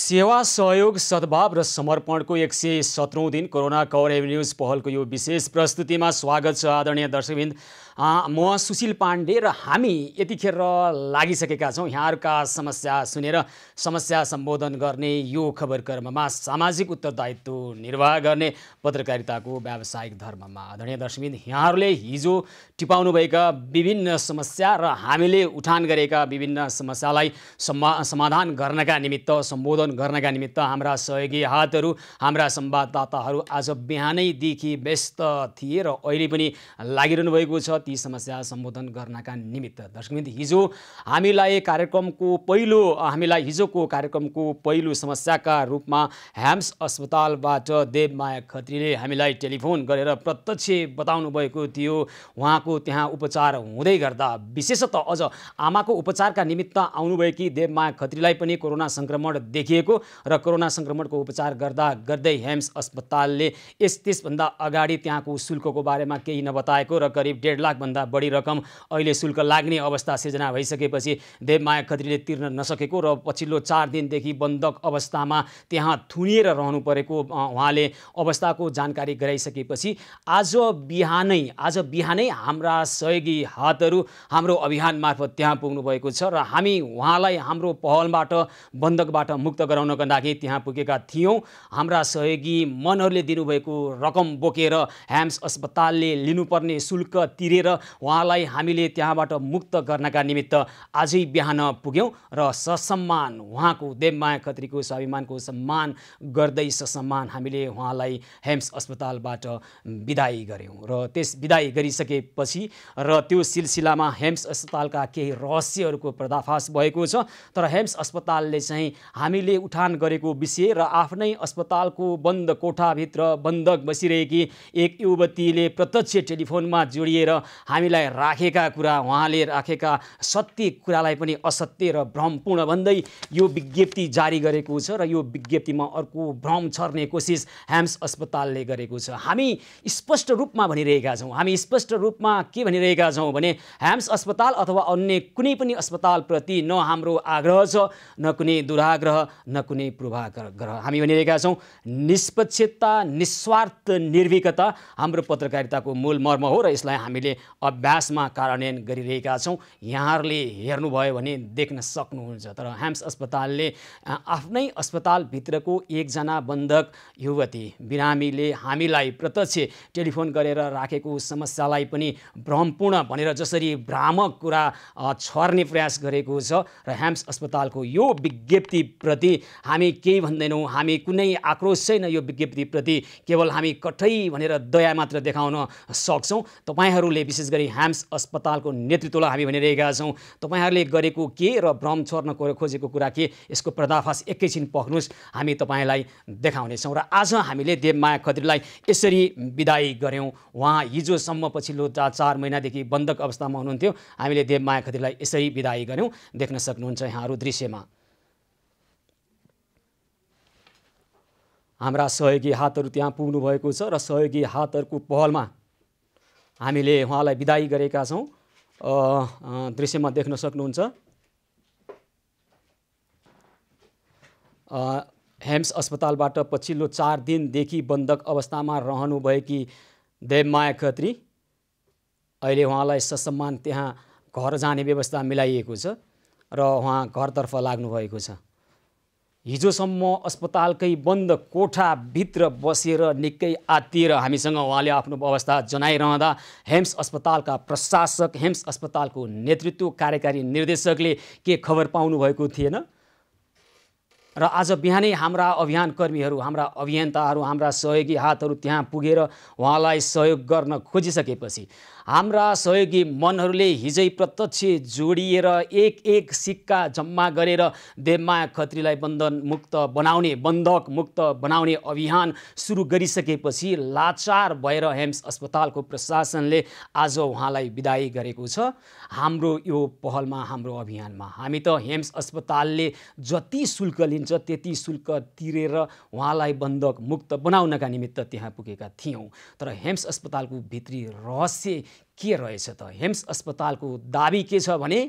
सेवा सहयोग सद्भाव र समर्पणको 117औं दिन कोरोना कभरेज न्युज पहलको यो विशेष प्रस्तुतिमा स्वागत छ आदरणीय दर्शकवृन्द। म सुशील पाण्डे र हामी यतिखेर लागिसकेका छौँ यहाँहरूका समस्या सुनेर समस्या सम्बोधन गर्ने यो खबर कर्ममा सामाजिक उत्तरदायित्व निर्वाह गर्ने पत्रकारिताको व्यावसायिक धर्ममा। आदरणीय दर्शकवृन्द, यहाँहरूले हिजो टिपाउनुभएका विभिन्न समस्या र हामीले उठान गरेका विभिन्न समस्यालाई समाधान गर्नका निमित्त सम्बोधन गर्नका निमित्त हाम्रा सहयोगी हातहरू हाम्रा संवाददाताहरू आज बिहानैदेखि व्यस्त थिए र अहिले पनि लागिरहनु भएको छ ती समस्या सम्बोधन गर्नका निमित्त। दर्शकवृन्द, हामीलाई हिजोको कार्यक्रमको पहिलो समस्याका रूपमा ह्याम्स अस्पतालबाट देवमाया खत्रीले हामीलाई टेलिफोन गरेर प्रत्यक्ष बताउनु भएको थियो उहाँको त्यहाँ उपचार हुँदै गर्दा विशेषतः अझ आमाको उपचारका निमित्त आउनुभएकी देवमाया खत्रीलाई पनि कोरोना संक्रमण देखिएको र कोरोना संक्रमणको उपचार गर्दै ह्याम्स अस्पतालले त्यसभन्दा अगाडि त्यहाँको शुल्कको बारेमा केही नबताएको र करिब 1.5 लाख भन्दा बढी रकम अहिले शुल्क लाग्ने अवस्था सिर्जना भइसकेपछि देवमाया खत्रीले तिर्न नसकेको र पछिल्लो 4 दिनदेखि बन्धक अवस्थामा त्यहाँ थुनिएर रहनु परेको उहाँले अवस्थाको जानकारी गराइसकेपछि आज बिहानै हाम्रा सहयोगी हातहरू हाम्रो अभियान मार्फत त्यहाँ पुग्नु भएको छ र हामी उहाँलाई हाम्रो पहलबाट बन्धकबाट मुक्त गराउनका लागि त्यहाँ पुगेका थियौँ। हाम्रा सहयोगी मनहरूले दिनुभएको रकम बोकेर ह्याम्स अस्पतालले लिनुपर्ने शुल्क तिरेर उहाँलाई हामीले त्यहाँबाट मुक्त गर्नका निमित्त आजै बिहान पुग्यौँ र ससम्मान उहाँको देवमाया खत्रीको स्वाभिमानको सम्मान गर्दै ससम्मान हामीले उहाँलाई ह्याम्स अस्पतालबाट बिदाई गऱ्यौँ र त्यस बिदाई गरिसकेपछि र त्यो सिलसिलामा ह्याम्स अस्पतालका केही रहस्यहरूको पर्दाफास भएको छ। तर ह्याम्स अस्पतालले चाहिँ हामीले उठान गरेको विषय र आफ्नै अस्पतालको बन्द कोठाभित्र बन्धक बसिरहेकी एक युवतीले प्रत्यक्ष टेलिफोनमा जोडिएर हामीलाई राखेका कुरा उहाँले राखेका सत्य कुरालाई पनि असत्य र भ्रमपूर्ण भन्दै यो विज्ञप्ति जारी गरेको छ र यो विज्ञप्तिमा अर्को भ्रम छर्ने कोसिस ह्याम्स अस्पतालले गरेको छ। हामी स्पष्ट रूपमा भनिरहेका छौँ भने ह्याम्स अस्पताल अथवा अन्य कुनै पनि अस्पतालप्रति न हाम्रो आग्रह छ न कुनै दुराग्रह न कुनै पूर्वाग्रह। हामी भनिरहेका छौँ निष्पक्षता निस्वार्थ निर्भीकता हाम्रो पत्रकारिताको मूल मर्म हो र यसलाई हामीले अभ्यासमा कार्यान्वयन गरिरहेका छौँ। यहाँहरूले हेर्नुभयो भने देख्न सक्नुहुन्छ। तर ह्याम्स अस्पतालले आफ्नै अस्पतालभित्रको एकजना बन्धक युवती बिरामीले हामीलाई प्रत्यक्ष टेलिफोन गरेर राखेको समस्यालाई पनि भ्रमपूर्ण भनेर जसरी भ्रामक कुरा छर्ने प्रयास गरेको छ र ह्याम्स अस्पतालको यो विज्ञप्तिप्रति हामी केही भन्दैनौँ, हामी कुनै आक्रोश छैन यो विज्ञप्तिप्रति, केवल हामी कठै भनेर दया मात्र देखाउन सक्छौँ। तपाईहरूले विशेष गरी ह्याम्स अस्पतालको नेतृत्वलाई हामी भनिरहेका छौँ तपाईहरूले गरेको के र भ्रम छोड्न खोजेको कुरा के यसको पर्दाफास एकैछिन पक्नुहोस्, हामी तपाईँलाई देखाउनेछौँ। र आज हामीले देवमाया खत्रीलाई यसरी बिदाई गऱ्यौँ। उहाँ हिजोसम्म पछिल्लो 4 महिनादेखि बन्धक अवस्थामा हुनुहुन्थ्यो। हामीले देवमाया खत्रीलाई यसरी बिदाई गऱ्यौँ। देख्न सक्नुहुन्छ यहाँहरू दृश्यमा हाम्रा सहयोगी हातहरू त्यहाँ पुग्नु भएको छ र सहयोगी हातहरूको पहलमा हामीले उहाँलाई बिदाई गरेका छौँ। दृश्यमा देख्न सक्नुहुन्छ ह्याम्स अस्पतालबाट पछिल्लो 4 दिनदेखि बन्धक अवस्थामा रहनुभएकी देवमाया खत्री अहिले उहाँलाई ससम्मान त्यहाँ घर जाने व्यवस्था मिलाइएको छ र उहाँ घरतर्फ लाग्नुभएको छ। हिजोसम्म अस्पतालकै बन्द कोठाभित्र बसेर निकै आत्तिएर हामीसँग उहाँले आफ्नो अवस्था जनाइरहँदा ह्याम्स अस्पतालका प्रशासक ह्याम्स अस्पतालको नेतृत्व कार्यकारी निर्देशकले के खबर पाउनु भएको थिएन र आज बिहानै हाम्रा अभियानकर्मीहरू हाम्रा अभियन्ताहरू हाम्रा सहयोगी हातहरू त्यहाँ पुगेर उहाँलाई सहयोग गर्न खोजिसकेपछि हाम्रा सहयोगी मनहरूले हिजै प्रत्यक्ष जोडिएर एक सिक्का जम्मा गरेर देवमाया खत्रीलाई बन्धक मुक्त बनाउने अभियान सुरु गरिसकेपछि लाचार भएर ह्याम्स अस्पतालको प्रशासनले आज उहाँलाई बिदाई गरेको छ। हाम्रो यो पहलमा हाम्रो अभियानमा हामी त ह्याम्स अस्पतालले जति शुल्क लिन्छ त्यति शुल्क तिरेर उहाँलाई बन्धक मुक्त बनाउनका निमित्त त्यहाँ पुगेका थियौँ। तर ह्याम्स अस्पतालको भित्री रहस्य के रहेछ त? ह्याम्स अस्पतालको दाबी के छ भने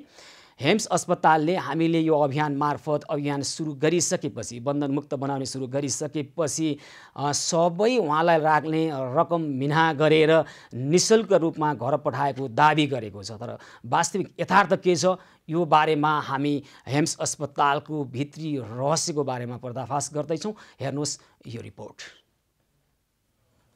हेम्स अस्पतालले हामीले यो अभियान मार्फत अभियान सुरु गरिसकेपछि बन्धनमुक्त बनाउने सुरु गरिसकेपछि सबै उहाँलाई लाग्ने रकम मिना गरेर निशुल्क रूपमा घर पठाएको दाबी गरेको छ। तर वास्तविक यथार्थ के छ यो बारेमा हामी हेम्स अस्पतालको भित्री रहस्यको बारेमा पर्दाफास गर्दैछौँ। हेर्नुहोस् यो रिपोर्ट।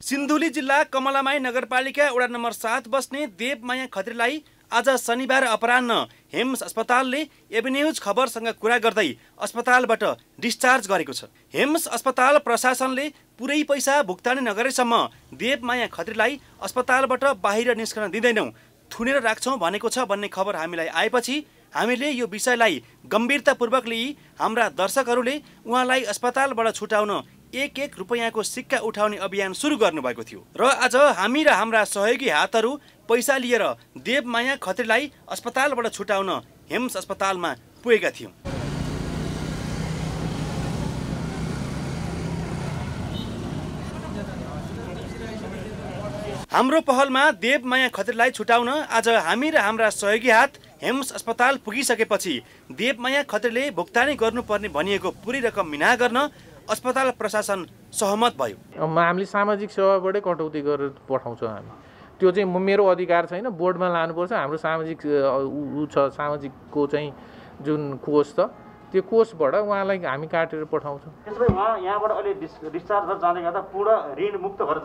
सिन्धुली जिल्ला कमलामाई नगरपालिका वडा नम्बर 7 बस्ने देवमाया खत्रीलाई आज शनिबार अपराह्न हेम्स अस्पतालले एभिन्यूज खबरसँग कुरा गर्दै अस्पतालबाट डिस्चार्ज गरेको छ। हेम्स अस्पताल प्रशासनले पुरै पैसा भुक्तानी नगरेसम्म देवमाया खत्रीलाई अस्पतालबाट बाहिर निस्कन दिँदैनौँ, थुनेर राख्छौँ भनेको छ भन्ने खबर हामीलाई आएपछि हामीले यो विषयलाई गम्भीरतापूर्वक लिई हाम्रा दर्शकहरूले उहाँलाई अस्पतालबाट छुटाउन 1-1 रुपैयाँको सिक्का उठाउने अभियान सुरु गर्नुभएको थियो र आज हामी र हाम्रा सहयोगी हातहरू पैसा लिएर देवमाया खत्रीलाई अस्पतालबाट छुटाउन हेम्स अस्पतालमा पुगेका थियौँ। हाम्रो पहलमा देवमाया खत्रीलाई छुटाउन आज हामी र हाम्रा सहयोगी हात हेम्स अस्पताल पुगिसकेपछि देवमाया खत्रीले भुक्तानी गर्नुपर्ने भनिएको पुरै रकम मिना गर्न अस्पताल प्रशासन सहमत भयो। हामीले सामाजिक सेवाबाटै कटौती गरेर पठाउँछौँ हामी। त्यो चाहिँ मेरो अधिकार छैन, बोर्डमा लानुपर्छ। हाम्रो सामाजिक सामाजिकको चाहिँ जुन कोष छ त्यो कोषबाट उहाँलाई हामी काटेर पठाउँछौँ। त्यसैले उहाँ यहाँबाट अहिले डिस्चार्ज जाँदै गर्दा पूर्ण ऋणमुक्त भएर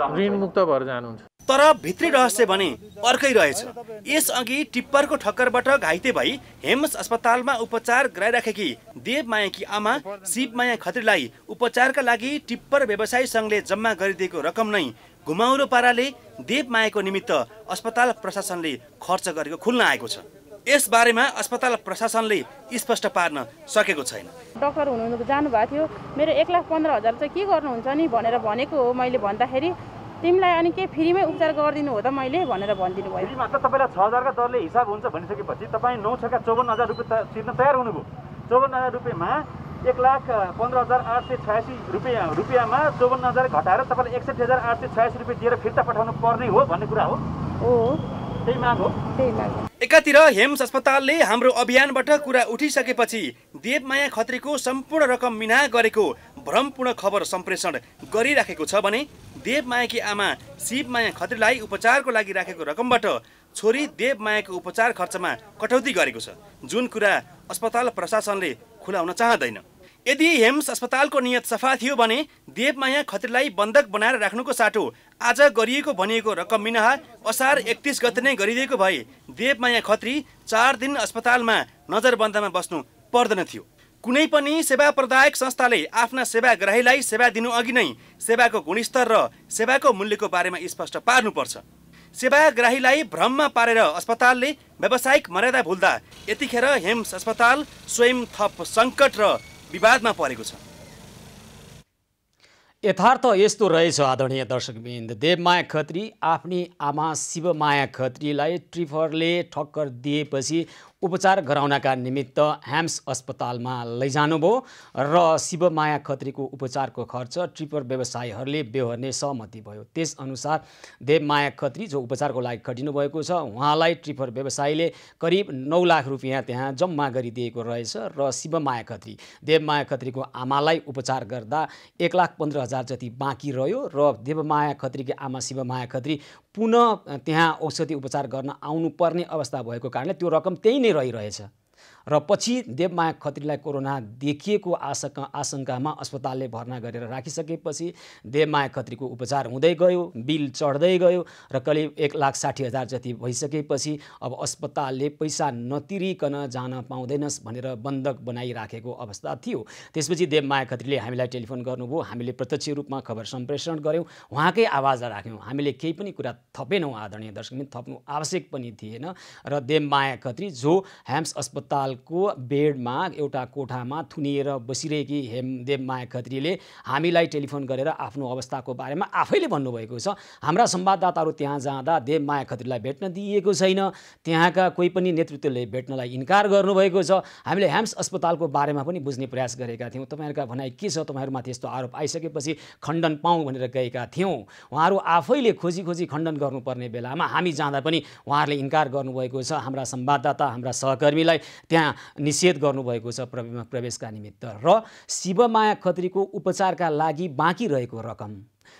जानुहुन्छ। तर भित्री रहस्य भने अर्कै रहेछ। यसअघि टिप्परको ठक्करबाट घाइते भई हेम्स अस्पतालमा उपचार गराइराखेकी देवमायाकी आमा शिवमाया खत्रीलाई उपचारका लागि टिप्पर व्यवसायी सङ्घले जम्मा गरिदिएको रकम नै घुमाउरो पाराले देवमायाको निमित्त अस्पताल प्रशासनले खर्च गरेको खुल्न आएको छ। यस बारेमा अस्पताल प्रशासनले स्पष्ट पार्न सकेको छैन। डाक्टर हुनु जानुभएको थियो, मेरो 1,15,000 चाहिँ के गर्नुहुन्छ नि भनेर भनेको हो। मैले भन्दाखेरि तिमीलाई अनि के फ्रीमै उपचार गरिदिनु हो त मैले भनेर भनिदिनु भयो। फ्रीमा त तपाईँलाई 6,000 का दरले हिसाब हुन्छ भनिसकेपछि तपाईँ 9,54,000 रुपियाँ तिर्न तयार हुनुभयो। 54,000 रुपियाँमा 1,15,886 रुपियाँमा 54,000 घटाएर तपाईँले 61,886 रुपियाँ दिएर फिर्ता पठाउनु पर्ने हो भन्ने कुरा हो। त्यही माग हो। एकातिर हेम्स अस्पतालले हाम्रो अभियानबाट कुरा उठिसकेपछि देवमाया खत्रीको सम्पूर्ण रकम मिना गरेको भ्रमपूर्ण खबर सम्प्रेषण गरिराखेको छ भने देवमायाकी आमा शिवमाया खत्रीलाई उपचारको लागि राखेको रकमबाट छोरी देवमायाको उपचार खर्चमा कटौती गरेको छ, जुन कुरा अस्पताल प्रशासनले खुलाउन चाहँदैन। यदि हेम्स अस्पतालको नियत सफा थियो भने देवमाया खत्रीलाई बन्धक बनाएर राख्नुको साटो आज गरिएको भनिएको रकम मिनाहा असार 31 गते नै गरिदिएको भए देवमाया खत्री 4 दिन अस्पतालमा नजरबन्दमा बस्नु पर्दैन थियो। कुनै पनि सेवा प्रदायक संस्थाले आफ्ना सेवाग्राहीलाई सेवा दिनु अघि नै सेवाको गुणस्तर र सेवाको मूल्यको बारेमा स्पष्ट पार्नुपर्छ। सेवाग्राहीलाई भ्रममा पारेर अस्पतालले व्यावसायिक मर्यादा भुल्दा यतिखेर हेम्स अस्पताल स्वयं थप सङ्कट र विवादमा परेको छ। यथार्थ यस्तो रहेछ आदरणीय दर्शकवृन्द, देवमाया खत्री आफ्नी आमा शिवमाया खत्रीलाई ट्रिपरले ठक्कर दिएपछि उपचार गराउनका निमित्त हेम्स अस्पतालमा लैजानुभयो र शिवमाया खत्रीको उपचारको खर्च ट्रिपर व्यवसायीहरूले बेहोर्ने सहमति भयो। त्यसअनुसार देवमाया खत्री जो उपचारको लागि खटिनु भएको छ उहाँलाई ट्रिपर व्यवसायीले करिब 9 लाख रुपियाँ त्यहाँ जम्मा गरिदिएको रहेछ र शिवमाया खत्री देवमाया खत्रीको आमालाई उपचार गर्दा 1,15,000 जति बाँकी रह्यो र देवमाया खत्रीकी आमा शिवमाया खत्री पुनः त्यहाँ औषधि उपचार गर्न आउनुपर्ने अवस्था भएको कारणले त्यो रकम त्यही नै रहिरहेछ र पछि देवमाया खत्रीलाई कोरोना देखिएको आशंकामा अस्पतालले भर्ना गरेर राखिसकेपछि देवमाया खत्रीको उपचार हुँदै गयो, बिल चढ्दै गयो र करिब 1,60,000 जति भइसकेपछि अब अस्पतालले पैसा नतिरिकन जान पाउँदैनस् भनेर बन्धक बनाइराखेको अवस्था थियो। त्यसपछि देवमाया खत्रीले हामीलाई टेलिफोन गर्नुभयो, हामीले प्रत्यक्ष रूपमा खबर सम्प्रेषण गऱ्यौँ, उहाँकै आवाज राख्यौँ, हामीले केही पनि कुरा थपेनौँ। आदरणीय दर्शक, थप्नु आवश्यक पनि थिएन र देवमाया खत्री जो हेम्स अस्पताल को बेडमा एउटा कोठामा थुनिएर बसिरहेकी देवमाया खत्रीले हामीलाई टेलिफोन गरेर आफ्नो अवस्थाको बारेमा आफैले भन्नुभएको छ। हाम्रा संवाददाताहरू त्यहाँ जाँदा देवमाया खत्रीलाई भेट्न दिइएको छैन, त्यहाँका कोही पनि नेतृत्वले भेट्नलाई इन्कार गर्नुभएको छ। हामीले हेम्स अस्पतालको बारेमा पनि बुझ्ने प्रयास गरेका थियौँ, तपाईँहरूका भनाइ के छ, तपाईँहरूमाथि यस्तो आरोप आइसकेपछि खण्डन पाऊँ भनेर गएका थियौँ। उहाँहरू आफैले खोजी खण्डन गर्नुपर्ने बेलामा हामी जाँदा पनि उहाँहरूले इन्कार गर्नुभएको छ। हाम्रा संवाददाता हाम्रा सहकर्मीलाई त्यहाँ त्यहाँ निषेध गर्नुभएको छ प्रवेशका निमित्त। र शिवमाया खत्रीको उपचारका लागि बाँकी रहेको रकम,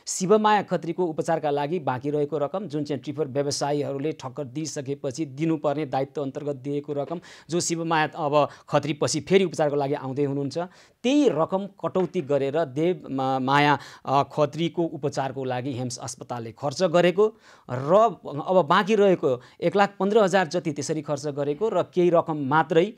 शिवमाया खत्रीको उपचारका लागि बाँकी रहेको रकम जुन चाहिँ ट्रिपर व्यवसायीहरूले ठक्कर दिइसकेपछि दिनुपर्ने दायित्व अन्तर्गत दिएको रकम, जो शिवमाया अब खत्री पछि फेरि उपचारको लागि आउँदै हुनुहुन्छ, त्यही रकम कटौती गरेर देवमाया खत्रीको उपचारको लागि हेम्स अस्पतालले खर्च गरेको र अब बाँकी रहेको 1,15,000 जति त्यसरी खर्च गरेको र केही रकम मात्रै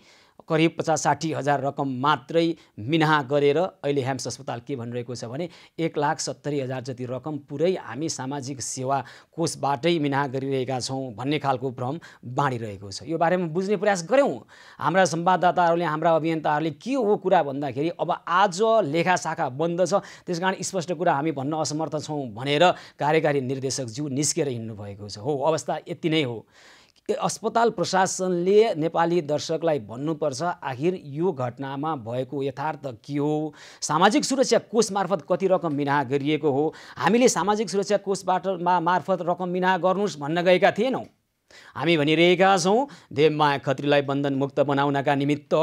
करिब 50-60 हजार रकम मात्रै मिनाहा गरेर अहिले हेम्स अस्पताल के भनिरहेको छ भने 1,70,000 जति रकम पुरै हामी सामाजिक सेवा कोषबाटै मिनाहा गरिरहेका छौँ भन्ने खालको भ्रम बाँडिरहेको छ। यो बारेमा बुझ्ने प्रयास गऱ्यौँ हाम्रा संवाददाताहरूले, हाम्रा अभियन्ताहरूले। के हो कुरा भन्दाखेरि अब आज लेखा शाखा बन्द छ, त्यसकारण स्पष्ट कुरा हामी भन्न असमर्थ छौँ भनेर कार्यकारी निर्देशकज्यू निस्केर हिँड्नुभएको छ। हो, अवस्था यति नै हो। अस्पताल प्रशासनले नेपाली दर्शकलाई भन्नुपर्छ आखिर यो घटनामा भएको यथार्थ के हो, सामाजिक सुरक्षा कोष मार्फत कति रकम मिनाहा गरिएको हो। हामीले सामाजिक सुरक्षा कोषबाट मार्फत रकम मिनाहा गर्नुहोस् भन्न गएका थिएनौँ। हामी भनिरहेका छौँ देवमाया खत्रीलाई बन्धनमुक्त बनाउनका निमित्त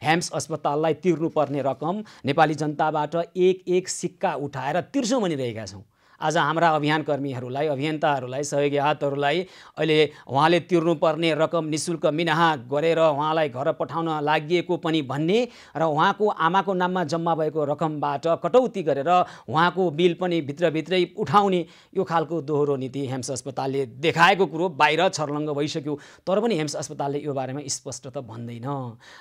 हेम्स अस्पताललाई तिर्नुपर्ने रकम नेपाली जनताबाट एक सिक्का उठाएर तिर्छौँ भनिरहेका छौँ। आज हाम्रा अभियानकर्मीहरूलाई, अभियन्ताहरूलाई, सहयोगी हातहरूलाई अहिले उहाँले तिर्नुपर्ने रकम निःशुल्क मिनाहा गरेर उहाँलाई घर पठाउन लागि पनि भन्ने र उहाँको आमाको नाममा जम्मा भएको रकमबाट कटौती गरेर उहाँको बिल पनि भित्रभित्रै उठाउने यो खालको दोहोरो नीति हेम्स अस्पतालले देखाएको कुरो बाहिर छर्लङ्ग भइसक्यो। तर पनि हेम्स अस्पतालले यो बारेमा स्पष्ट त भन्दैन।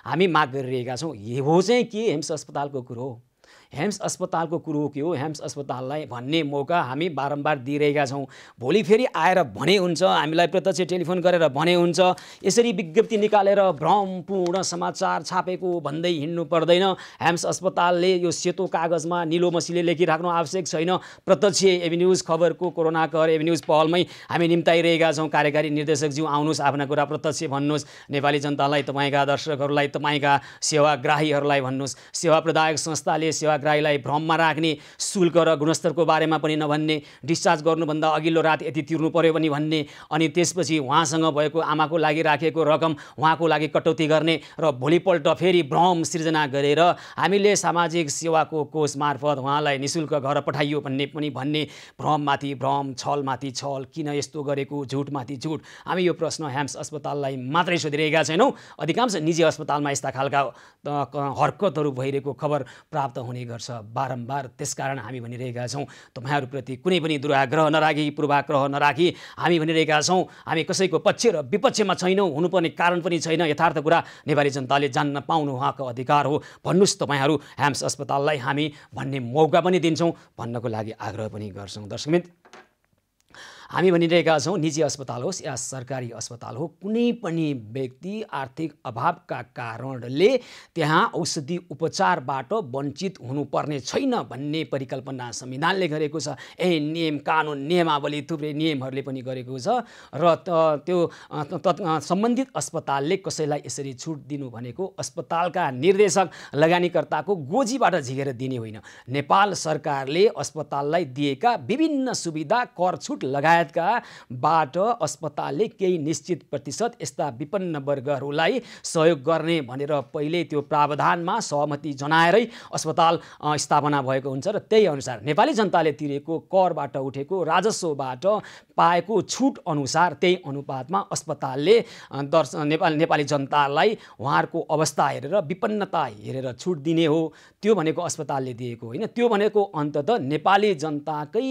हामी माग गरिरहेका छौँ यो चाहिँ के हेम्स अस्पतालको कुरो हो, हेम्स अस्पतालको कुरो के हो, हेम्स अस्पताललाई भन्ने मौका हामी बारम्बार दिइरहेका छौँ। भोलि फेरि आएर भने हुन्छ, हामीलाई प्रत्यक्ष टेलिफोन गरेर भने हुन्छ, यसरी विज्ञप्ति निकालेर भ्रमपूर्ण समाचार छापेको भन्दै हिँड्नु पर्दैन। हेम्स अस्पतालले यो सेतो कागजमा निलो मसीले लेखिराख्नु आवश्यक छैन। प्रत्यक्ष एभिन्युज खबरको कोरोना कहर एभिन्युज पहलमै हामी निम्ताइरहेका छौँ। कार्यकारी निर्देशकज्यू आउनुहोस्, आफ्ना कुरा प्रत्यक्ष भन्नुहोस्, नेपाली जनतालाई, तपाईँका दर्शकहरूलाई, तपाईँका सेवाग्राहीहरूलाई भन्नुहोस्। सेवा प्रदायक संस्थाले सेवाग्राहीलाई भ्रममा राख्ने, शुल्क र गुणस्तरको बारेमा पनि नभन्ने, डिस्चार्ज गर्नुभन्दा अघिल्लो रात यति तिर्नु पर्यो पनि भन्ने, अनि त्यसपछि उहाँसँग भएको आमाको लागि राखेको रकम उहाँको लागि कटौती गर्ने र भोलिपल्ट फेरि भ्रम सिर्जना गरेर हामीले सामाजिक सेवाको कोष मार्फत उहाँलाई निःशुल्क घर पठाइयो भन्ने पनि भन्ने, भ्रममाथि भ्रम, छलमाथि छल, किन यस्तो गरेको, झुटमाथि झुट। हामी यो प्रश्न हेम्स अस्पताललाई मात्रै सोधिरहेका छैनौँ, अधिकांश निजी अस्पतालमा यस्ता खालका हरकतहरू भइरहेको खबर प्राप्त हुने गर्छ बारम्बार। त्यसकारण हामी भनिरहेका छौँ तपाईँहरूप्रति कुनै पनि दुराग्रह नराखी, पूर्वाग्रह नराखी हामी भनिरहेका छौँ हामी कसैको पक्ष र विपक्षमा छैनौँ, हुनुपर्ने कारण पनि छैन। यथार्थ कुरा नेपाली जनताले जान्न पाउनु उहाँको अधिकार हो। भन्नुहोस् तपाईँहरू हेम्स अस्पताललाई हामी भन्ने मौका पनि दिन्छौँ, भन्नको लागि आग्रह पनि गर्छौँ। दर्शकमित्र, हामी भनिरहेका छौँ निजी अस्पताल होस् या सरकारी अस्पताल हो, कुनै पनि व्यक्ति आर्थिक अभावका कारणले त्यहाँ औषधि उपचारबाट वञ्चित हुनुपर्ने छैन भन्ने परिकल्पना संविधानले गरेको छ। नियम कानुन नियमावली थुप्रै नियमहरूले पनि गरेको छ र त्यो सम्बन्धित अस्पतालले कसैलाई यसरी छुट दिनु भनेको अस्पतालका निर्देशक लगानीकर्ताको गोजीबाट झिकेर दिने होइन। नेपाल सरकारले अस्पताललाई दिएका विभिन्न सुविधा, कर छुट लगायतकाबाट अस्पतालले केही निश्चित प्रतिशत यस्ता विपन्न वर्गहरूलाई सहयोग गर्ने भनेर पहिले त्यो प्रावधानमा सहमति जनाएरै अस्पताल स्थापना भएको हुन्छ र त्यही अनुसार नेपाली जनताले तिरेको करबाट उठेको राजस्वबाट पाएको छुट अनुसार त्यही अनुपातमा अस्पतालले नेपाली जनतालाई उहाँहरूको अवस्था हेरेर, विपन्नता हेरेर छुट दिने हो। त्यो भनेको अस्पतालले दिएको होइन, त्यो भनेको अन्ततः नेपाली जनताकै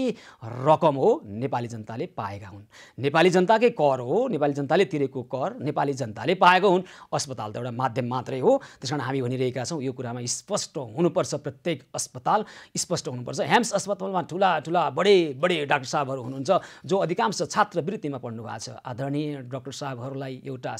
रकम हो, नेपाली जनताले पाएका हुन्। नेपाली जनताकै कर हो, नेपाली जनताले तिरेको कर नेपाली जनताले पाएको हुन्। अस्पताल त एउटा माध्यम मात्रै हो। त्यसकारण हामी भनिरहेका छौँ यो कुरामा स्पष्ट हुनुपर्छ, प्रत्येक अस्पताल स्पष्ट हुनुपर्छ। हेम्स अस्पतालमा ठुला ठुला बडे डाक्टर साहबहरू हुनुहुन्छ जो अधिकांश छात्रवृत्तिमा पढ्नु भएको छ। आदरणीय डाक्टर साहबहरूलाई एउटा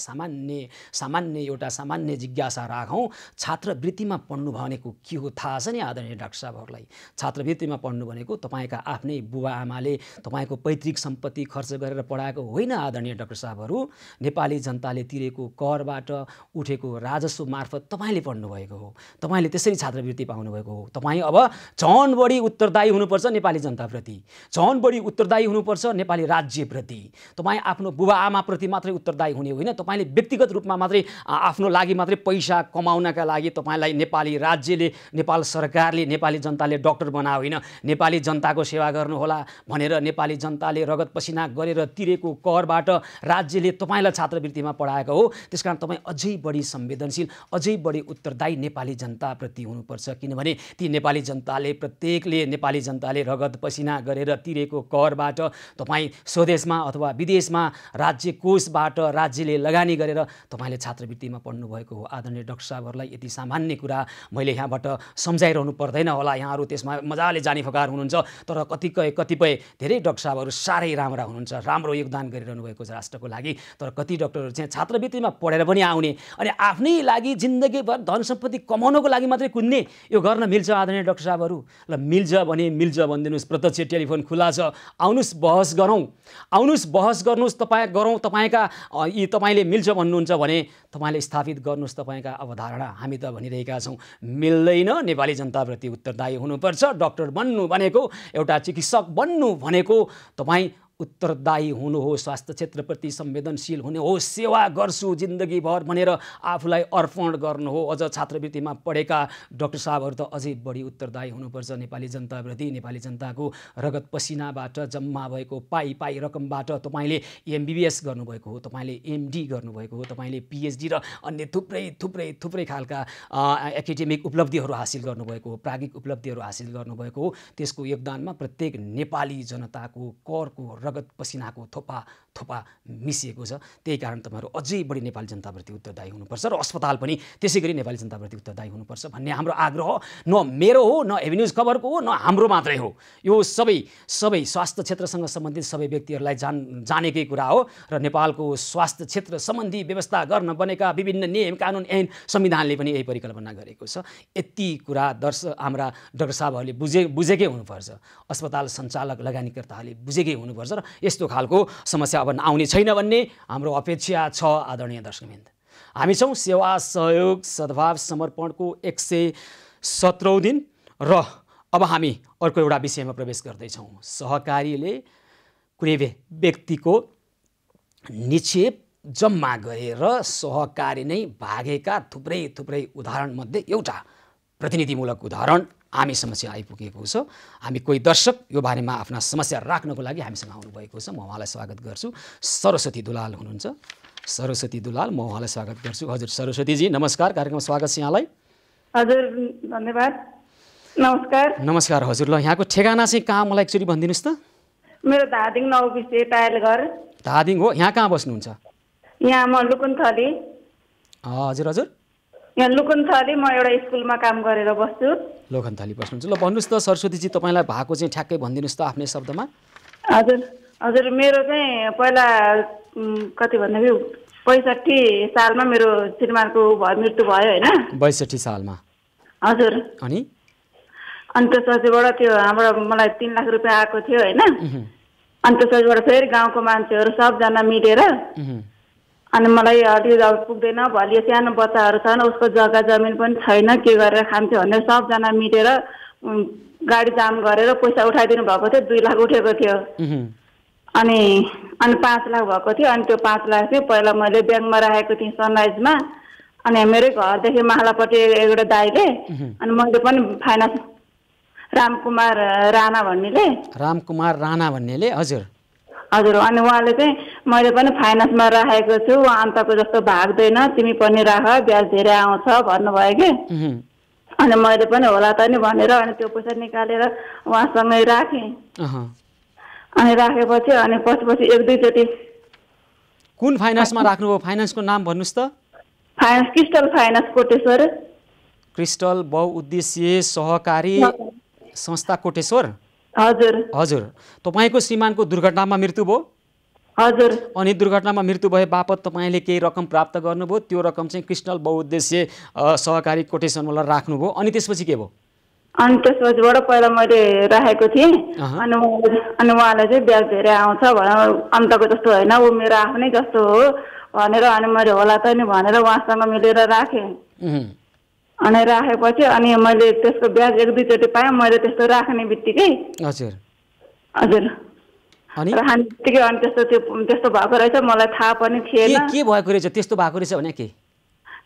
सामान्य जिज्ञासा राखौँ, छात्रवृत्तिमा पढ्नु भनेको के हो थाहा छ नि आदरणीय डाक्टर साहबहरूलाई? छात्रवृत्तिमा पढ्नु भनेको तपाईँका आफ्नै बुबा आमाले, तपाईँको पैतृक सम्पत्ति खर्च गरेर पढाएको होइन आदरणीय डाक्टर साहबहरू। नेपाली जनताले तिरेको करबाट उठेको राजस्व मार्फत तपाईँले पढ्नुभएको हो, तपाईँले त्यसरी छात्रवृत्ति पाउनुभएको हो। तपाईँ अब झन् बढी उत्तरदायी हुनुपर्छ नेपाली जनताप्रति, झन् बढी उत्तरदायी हुनुपर्छ नेपाली राज्यप्रति। तपाईँ आफ्नो बुबा आमाप्रति मात्रै उत्तरदायी हुने होइन, तपाईँले व्यक्तिगत रूपमा मात्रै आफ्नो लागि मात्रै पैसा कमाउनका लागि तपाईँलाई नेपाली राज्यले, नेपाल सरकारले, नेपाली जनताले डाक्टर बनायो होइन, नेपाली जनताको सेवा गर्नुहोला भनेर नेपाली जनताले रगत पसिना गरेर तिरेको करबाट राज्यले तपाईँलाई छात्रवृत्तिमा पढाएको हो। त्यसकारण तपाईँ अझै बढी संवेदनशील, अझै बढी उत्तरदायी नेपाली जनताप्रति हुनुपर्छ। किनभने ती नेपाली जनताले, प्रत्येकले नेपाली जनताले रगत पसिना गरेर तिरेको करबाट तपाईँ स्वदेशमा अथवा विदेशमा राज्य कोषबाट राज्यले लगानी गरेर तपाईँले छात्रवृत्तिमा पढ्नुभएको हो। आदरणीय डाक्टर साहबहरूलाई यति सामान्य कुरा मैले यहाँबाट सम्झाइरहनु पर्दैन होला, यहाँहरू त्यसमा मजाले जानी फकार हुनुहुन्छ। तर कतिपय धेरै डाक्टर साहबहरू साह्रै राम्रा हुनुहुन्छ, राम्रो योगदान गरिरहनु भएको छ राष्ट्रको लागि। तर कति डाक्टरहरू चाहिँ छात्रवृत्तिमा पढेर पनि आउने अनि आफ्नै लागि जिन्दगीभर धन सम्पत्ति कमाउनको लागि मात्रै कुद्ने, यो गर्न मिल्छ आदरणीय डाक्टर साहबहरू? ल मिल्छ भने मिल्छ भनिदिनुहोस्, प्रत्यक्ष टेलिफोन खुला छ, आउनुहोस् बहस गरौँ, आउनुहोस् बहस गर्नुहोस्, तपाईँका यी तपाईँले मिल्छ भन्नुहुन्छ भने तपाईँले स्थापित गर्नुहोस् तपाईँका अवधारणा। हामी त भनिरहेका छौँ मिल्दैन, नेपाली जनताप्रति उत्तरदायी हुनुपर्छ। डाक्टर बन्नु भनेको, एउटा चिकित्सक बन्नु भनेको तपाईँ उत्तरदायी हुनु हो, स्वास्थ्य क्षेत्रप्रति संवेदनशील हुने हो, सेवा गर्छु जिन्दगीभर भनेर आफूलाई अर्पण गर्नु हो। अझ छात्रवृत्तिमा पढेका डाक्टर साहबहरू त अझै बढी उत्तरदायी हुनुपर्छ नेपाली जनताप्रति। नेपाली जनताको रगत पसिनाबाट जम्मा भएको पाई रकमबाट तपाईँले MBBS गर्नुभएको हो, तपाईँले MD गर्नुभएको हो, तपाईँले PhD र अन्य थुप्रै खालका एकाडेमिक उपलब्धिहरू हासिल गर्नुभएको हो, प्राज्ञिक उपलब्धिहरू हासिल गर्नुभएको हो। त्यसको योगदानमा प्रत्येक नेपाली जनताको करको रगत पसिनाको थोपा मिसिएको छ। त्यही कारण तपाईँहरू अझै बढी नेपाली जनताप्रति उत्तरदायी हुनुपर्छ र अस्पताल पनि त्यसै गरी नेपाली जनताप्रति उत्तरदायी हुनुपर्छ भन्ने हाम्रो आग्रह न मेरो हो, न हेभी न्युज खबरको हो, न हाम्रो मात्रै हो। यो सबै स्वास्थ्य क्षेत्रसँग सम्बन्धित सबै व्यक्तिहरूलाई जानेकै कुरा हो र नेपालको स्वास्थ्य क्षेत्र सम्बन्धी व्यवस्था गर्न बनेका विभिन्न नियम कानुन ऐन संविधानले पनि यही परिकल्पना गरेको छ। यति कुरा हाम्रा डाक्टर साहबहरूले बुझेकै हुनुपर्छ, अस्पताल सञ्चालक लगानीकर्ताहरूले बुझेकै हुनुपर्छ र यस्तो खालको समस्या अब आउने छैन भन्ने हाम्रो अपेक्षा छ। आदरणीय दर्शकवृन्द, हामी छौँ सेवा सहयोग सद्भाव समर्पणको 117औं दिन र अब हामी अर्को एउटा विषयमा प्रवेश गर्दैछौँ। सहकारीले कुनै व्यक्तिको निक्षेप जम्मा गरेर सहकारी नै भागेका थुप्रै उदाहरणमध्ये एउटा प्रतिनिधिमूलक उदाहरण हामी समस्या आइपुगेको छ। हामी कोही दर्शक यो बारेमा आफ्ना समस्या राख्नको लागि हामीसँग आउनुभएको छ। म उहाँलाई स्वागत गर्छु। सरस्वती दुलाल हुनुहुन्छ। सरस्वती दुलाल, म उहाँलाई स्वागत गर्छु। हजुर सरस्वतीजी नमस्कार, कार्यक्रममा स्वागत छ यहाँलाई। हजुर धन्यवाद, नमस्कार। नमस्कार हजुर। ल यहाँको ठेगाना चाहिँ कहाँ मलाई एकचोटि भनिदिनुहोस् त। मेरो धादिङ 9 विषय टायल घर। धादिङ हो, यहाँ कहाँ बस्नुहुन्छ? यहाँ म लुकुनथली। हजुर यहाँ लुकुनथली म एउटा स्कुलमा काम गरेर बस्छु। लोखनथली बस्नुहुन्छ। ल भन्नुहोस् त सरस्वतीजी, तपाईँलाई भएको चाहिँ ठ्याक्कै भनिदिनुहोस् त आफ्नै शब्दमा। हजुर मेरो चाहिँ पहिला कति भन्दाखेरि 65 सालमा मेरो श्रीमानको मृत्यु भयो होइन। 62 सालमा? हजुर। अनि त्यसपछिबाट त्यो हाम्रो मलाई 3 लाख रुपियाँ आएको थियो होइन। त्यसपछिबाट फेरि गाउँको मान्छेहरू सबजना मिलेर अनि मलाई अलि पुग्दैन, भोलि सानो बच्चाहरू छन्, उसको जग्गा जमिन पनि छैन, के गरेर खान्थ्यो भनेर सबजना मिलेर गाडी जाम गरेर पैसा उठाइदिनु भएको थियो। 2 लाख उठेको थियो अनि 5 लाख भएको थियो। अनि त्यो 5 लाख चाहिँ पहिला मैले ब्याङ्कमा राखेको थिएँ सनराइजमा। अनि मेरै घरदेखि माहलापट्टि एउटा दाइले अनि मैले पनि फाइनान्स रामकुमार राणा भन्नेले हजुर अनि उहाँले चाहिँ मैले पनि फाइनेन्समा राखेको छु, अन्तको जस्तो भाग्दैन, तिमी पनि राख, ब्याज धेरै आउँछ भन्नुभयो कि। अनि मैले पनि होला त नि भनेर अनि त्यो पैसा निकालेर उहाँसँगै राखेँ। अनि राखेपछि अनि पछि 1-2 चोटि। कुन फाइनेन्समा राख्नुभयो? फाइनेन्सको नाम भन्नुहोस् त। Finance crystal finance Koteshwor. Crystal बहुउद्देश्यीय सहकारी संस्था कोटेश्वर। हजुर। तपाईँको श्रीमानको दुर्घटनामा मृत्यु भयो? हजुर। अनि दुर्घटनामा मृत्यु भए बापत तपाईँले केही रकम प्राप्त गर्नुभयो, त्यो रकम चाहिँ क्रिस्टल बहुउद्देश्यीय सहकारी कोटेश्वरमा राख्नुभयो। अनि त्यसपछि के भयो? अनि त्यसपछिबाट पहिला मैले राखेको थिएँ अनि उहाँले चाहिँ ब्याज धेरै आउँछ भनेर अन्तको जस्तो होइन ऊ मेरो आफ्नै जस्तो हो भनेर अनि मैले होला त नि भनेर उहाँसँग मिलेर राखेँ अनि राखेपछि अनि मैले त्यसको ब्याज 1-2 चोटि पाएँ मैले त्यस्तो राख्ने बित्तिकै हजुर हजुर राख्ने बित्तिकै अनि त्यस्तो भएको रहेछ मलाई थाहा पनि थिएन के भएको रहेछ त्यस्तो भएको रहेछ भने के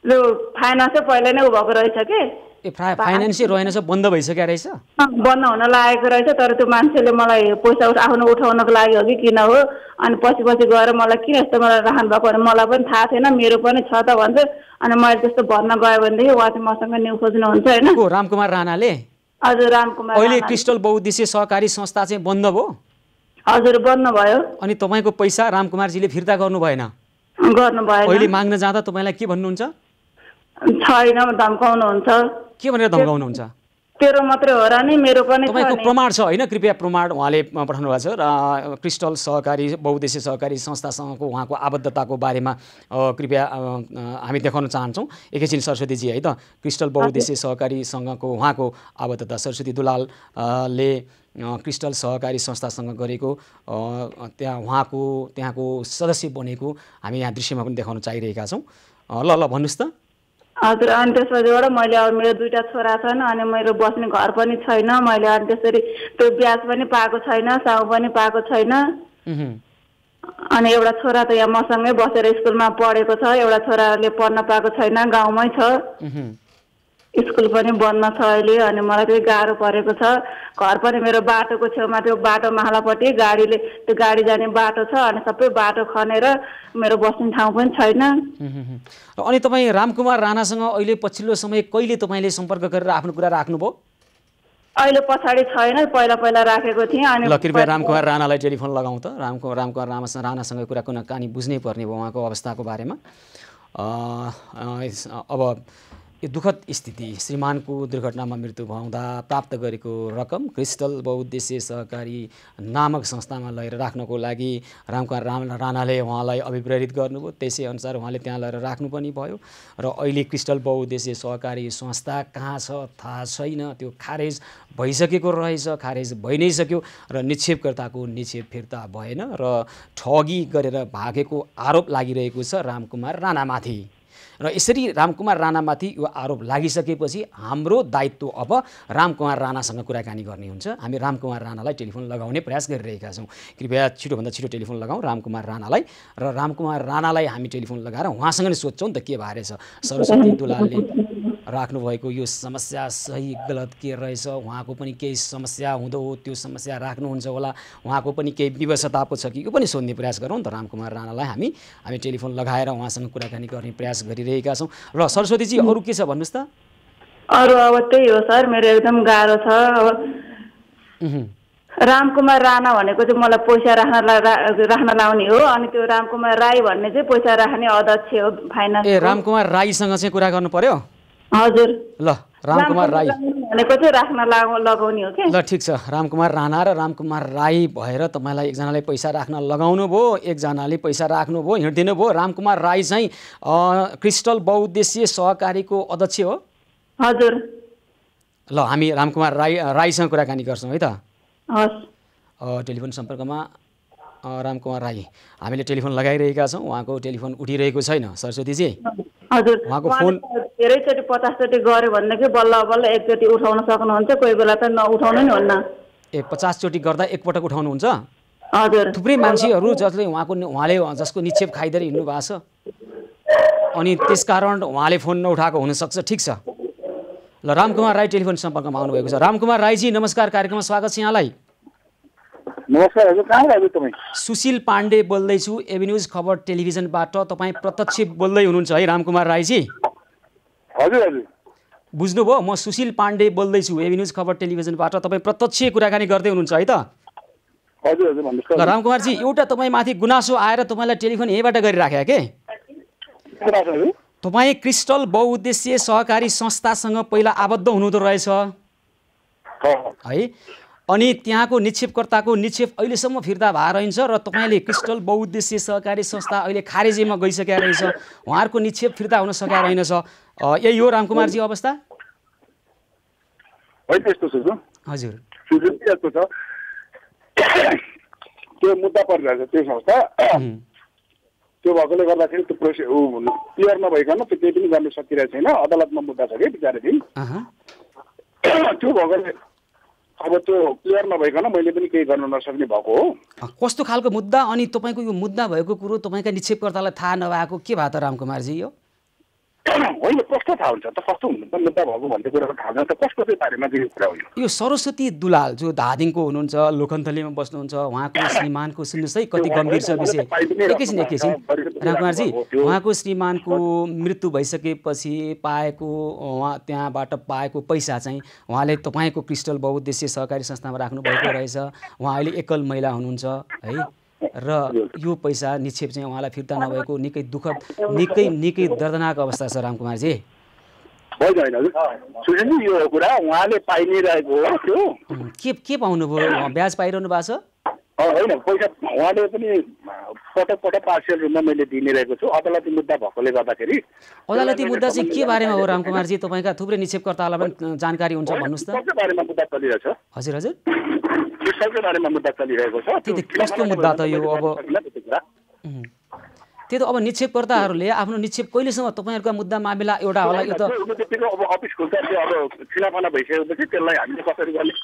लु फाइनेन्सै पहिला नै उ भएको रहेछ के फाइनेन्सै रहेनछ बन्द भइसक्यो रहेछ बन्द हुन लागेको रहेछ तर त्यो मान्छेले मलाई पैसा आफ्नो उठाउनको लागि हो कि किन हो अनि पछि गएर मलाई किन यस्तो मलाई राख्नु भएको भने मलाई पनि थाहा थिएन मेरो पनि छ त भन्छ अनि मैले त्यस्तो भन्न गयो भनेदेखि उहाँ चाहिँ मसँग न्यु खोज्नुहुन्छ होइन रामकुमार राणाले हजुर रामकुमार अहिले क्रिस्टल बहुउद्देश्य सहकारी संस्था चाहिँ बन्द भयो हजुर बन्द भयो अनि तपाईँको पैसा रामकुमारजीले फिर्ता गर्नु भएन अहिले माग्न जाँदा तपाईँलाई के भन्नुहुन्छ छैन धम्काउनुहुन्छ के भनेर धम्काउनुहुन्छ तेरो मात्रै हो र नि मेरो पनि तपाईँको प्रमाण छ होइन कृपया प्रमाण उहाँले पठाउनु भएको छ र क्रिस्टल सहकारी बहुउद्देश्य सहकारी संस्थासँगको उहाँको आबद्धताको बारेमा कृपया हामी देखाउन चाहन्छौँ एकैछिन सरस्वतीजी है त क्रिस्टल बहुउद्देश्य सहकारीसँगको उहाँको आबद्धता सरस्वती दुलालले क्रिस्टल सहकारी संस्थासँग गरेको त्यहाँको सदस्य बनेको हामी यहाँ दृश्यमा पनि देखाउन चाहिरहेका छौँ ल भन्नुहोस् त हजुर अनि त्यसपछिबाट मैले अब मेरो 2टा छोरा छन् अनि मेरो बस्ने घर पनि छैन मैले अनि त्यसरी त्यो ब्याज पनि पाएको छैन साउ पनि पाएको छैन अनि एउटा छोरा त यहाँ मसँगै बसेर स्कुलमा पढेको छ एउटा छोराले पढ्न पाएको छैन गाउँमै छ स्कुल पनि बन्द छ अहिले अनि मलाई चाहिँ गाह्रो परेको छ घर पनि मेरो बाटोको छेउमा त्यो बाटो माहलापट्टि गाडीले त्यो गाडी जाने बाटो छ अनि सबै बाटो खनेर मेरो बस्ने ठाउँ पनि छैन अनि तपाईँ रामकुमार राणासँग अहिले पछिल्लो समय कहिले तपाईँले सम्पर्क गरेर आफ्नो कुरा राख्नुभयो अहिले पछाडि छैन पहिला राखेको थिएँ अनि ल कृपया रामकुमार राणालाई टेलिफोन लगाउँ त रामकुमार राणासँग कुरा कुराकानी बुझ्नै पर्ने भयो उहाँको अवस्थाको बारेमा अब यो दुःखद स्थिति श्रीमानको दुर्घटनामा मृत्यु हुँदा प्राप्त गरेको रकम क्रिस्टल बहुउद्देश्य सहकारी नामक संस्थामा लगेर राख्नको लागि रामकुमार राणाले उहाँलाई अभिप्रेरित गर्नुभयो त्यसै अनुसार उहाँले त्यहाँ लगेर राख्नु पनि भयो र अहिले क्रिस्टल बहुउद्देश्य सहकारी संस्था कहाँ छ थाहा छैन त्यो खारेज भइसकेको रहेछ खारेज भइ नै सक्यो र निक्षेपकर्ताको निक्षेप फिर्ता भएन र ठगी गरेर भागेको आरोप लागिरहेको छ रामकुमार राणामाथि र यसरी रामकुमार राणामाथि यो आरोप लागिसकेपछि हाम्रो दायित्व अब रामकुमार राणासँग कुराकानी गर्ने हुन्छ हामी रामकुमार राणालाई टेलिफोन लगाउने प्रयास गरिरहेका छौँ कृपया छिटोभन्दा छिटो टेलिफोन लगाउँ रामकुमार राणालाई र रामकुमार राणालाई हामी टेलिफोन लगाएर उहाँसँग नै सोध्छौँ नि त के भएछ सरस्वती दुलालले राख्नुभएको यो समस्या सही गलत के रहेछ उहाँको पनि केही समस्या हुँदो हो त्यो समस्या राख्नुहुन्छ होला उहाँको पनि केही विवशता पो छ कि यो पनि सोध्ने प्रयास गरौँ त रामकुमार राणालाई हामी टेलिफोन लगाएर उहाँसँग कुराकानी गर्ने प्रयास गरिरहेका छौँ र सरस्वतीजी अरू के छ भन्नुहोस् त अरू अब त्यही हो सर मेरो एकदम गाह्रो छ अब रामकुमार राणा भनेको चाहिँ मलाई पैसा राख्न लाउने हो अनि त्यो रामकुमार राई भन्ने चाहिँ पैसा राख्ने अध्यक्ष हो फाइनान्स रामकुमार राईसँग चाहिँ कुरा गर्नु पर्यो हजुर ल रामकुमार राई भनेको चाहिँ राख्न लगाउने हो के ल ठिक छ रामकुमार राणा र रामकुमार राई भएर तपाईँलाई एकजनाले पैसा राख्न लगाउनु भयो एकजनाले पैसा राख्नुभयो हिँड्दिनु भयो रामकुमार राई चाहिँ क्रिस्टल बहुउद्देश्य सहकारीको अध्यक्ष हो हजुर ल हामी रामकुमार राईसँग कुराकानी गर्छौँ है त हस् टेलिफोन सम्पर्कमा रामकुमार राई हामीले टेलिफोन लगाइरहेका छौँ उहाँको टेलिफोन उठिरहेको छैन सरस्वतीजी हजुर उहाँको फोन धेरैचोटि 50 चोटि गऱ्यो भनेदेखि बल्ल बल्ल एकचोटि उठाउन सक्नुहुन्छ कोही बेला त नउठाउनु नि हुन्न 50 चोटि गर्दा एकपटक उठाउनुहुन्छ हजुर थुप्रै मान्छेहरू जसले उहाँले जसको निक्षेप खाइदिएर हिँड्नु भएको छ अनि त्यसकारण उहाँले फोन नउठाएको हुनसक्छ ठिक छ ल रामकुमार राई टेलिफोन सम्पर्कमा आउनुभएको छ रामकुमार राईजी नमस्कार कार्यक्रममा स्वागत छ यहाँलाई नमस्कार हजुर कहाँ लाग्यो तपाईँ सुशील पाण्डे बोल्दैछु एभिन्यूज खबर टेलिभिजनबाट तपाईँ प्रत्यक्ष बोल्दै हुनुहुन्छ है रामकुमार राईजी हजुर हजुर बुझ्नुभयो म सुशील पाण्डे बोल्दैछु एभिन्यूज खबर टेलिभिजनबाट तपाईँ प्रत्यक्ष कुराकानी गर्दै हुनुहुन्छ है त हजुर हजुर भन्नुहोस् ल रामकुमारजी एउटा तपाईँमाथि गुनासो आएर तपाईँलाई टेलिफोन यहीँबाट गरिराखे के तपाईँ क्रिस्टल बहुउद्देश्य सहकारी संस्थासँग पहिला आबद्ध हुनुहुँदो रहेछ है अनि त्यहाँको निक्षेपकर्ताको निक्षेप अहिलेसम्म फिर्ता भएर रहन्छ र तपाईँले क्रिस्टल बहुउद्देश्य सहकारी संस्था अहिले खारेजीमा गइसकेको रहेछ उहाँहरूको निक्षेप फिर्ता हुन सकेको रहेनछ यही हो रामकुमारजी अवस्था होइन यस्तो सुन्नु हजुर सुन्नु यस्तो छ त्यो मुद्दा परिरहेको छ त्यो संस्था त्यो भएकोले गर्दाखेरि त्यो प्रोसेस क्लियर नभइकन त्यो केही पनि गर्न सकिरहेको छैन अदालतमा मुद्दा छ कि बिचारादेखि त्यो भएकोले अब त्यो क्लियर नभइकन मैले पनि केही गर्न नसक्ने भएको हो कस्तो खालको मुद्दा अनि तपाईँको यो मुद्दा भएको कुरो तपाईँका निक्षेपकर्तालाई थाहा नभएको के भयो त रामकुमारजी यो होइन कस्तो थाहा हुन्छ त कस्तो हुनु त मुद्दा भएको भन्ने कुरा थाहा छैन त कसको चाहिँ बारेमा चाहिँ कुरा हो यो सरस्वती दुलाल जो धादिङको हुनुहुन्छ लोखन्थलीमा बस्नुहुन्छ उहाँको श्रीमानको सुन्नुहोस् है कति गम्भीर छ विषय एकैछिन रामकुमारजी उहाँको श्रीमानको मृत्यु भइसकेपछि पाएको उहाँ त्यहाँबाट पाएको पैसा चाहिँ उहाँले तपाईँको क्रिस्टल बहुउद्देश्य सहकारी संस्थामा राख्नुभएको रहेछ उहाँ अहिले एकल महिला हुनुहुन्छ है र यो पैसा निक्षेप चाहिँ उहाँलाई फिर्ता नभएको निकै दुःखद निकै दर्दनाक अवस्था छ रामकुमारजी होइन होइन सुन्नु नि यो कुरा उहाँले पाइ नै रहेको हो त्यो के पाउनुभयो ब्याज पाइरहनु भएको छ होइन पैसा उहाँले पनि पटक पटक पार्सियल रूपमा मैले दिइरहेको छु अदालती मुद्दा भएकोले गर्दाखेरि अदालती मुद्दा चाहिँ के बारेमा हो रामकुमारजी तपाईँका थुप्रै निक्षेपकर्तालाई पनि जानकारी हुन्छ भन्नुहोस् त सबैको बारेमा मुद्दा चलिरहेछ हजुर हजुर सबैको बारेमा मुद्दा चलिरहेको छ कस्तो मुद्दा त यो अब त्यही त अब निक्षेपकर्ताहरूले आफ्नो निक्षेप कहिलेसम्म तपाईँहरूका मुद्दा मामिला एउटा होला यो त अब अफिस खुल्छ अब छिनाफाना भइसकेपछि त्यसलाई हामीले कसरी गर्ने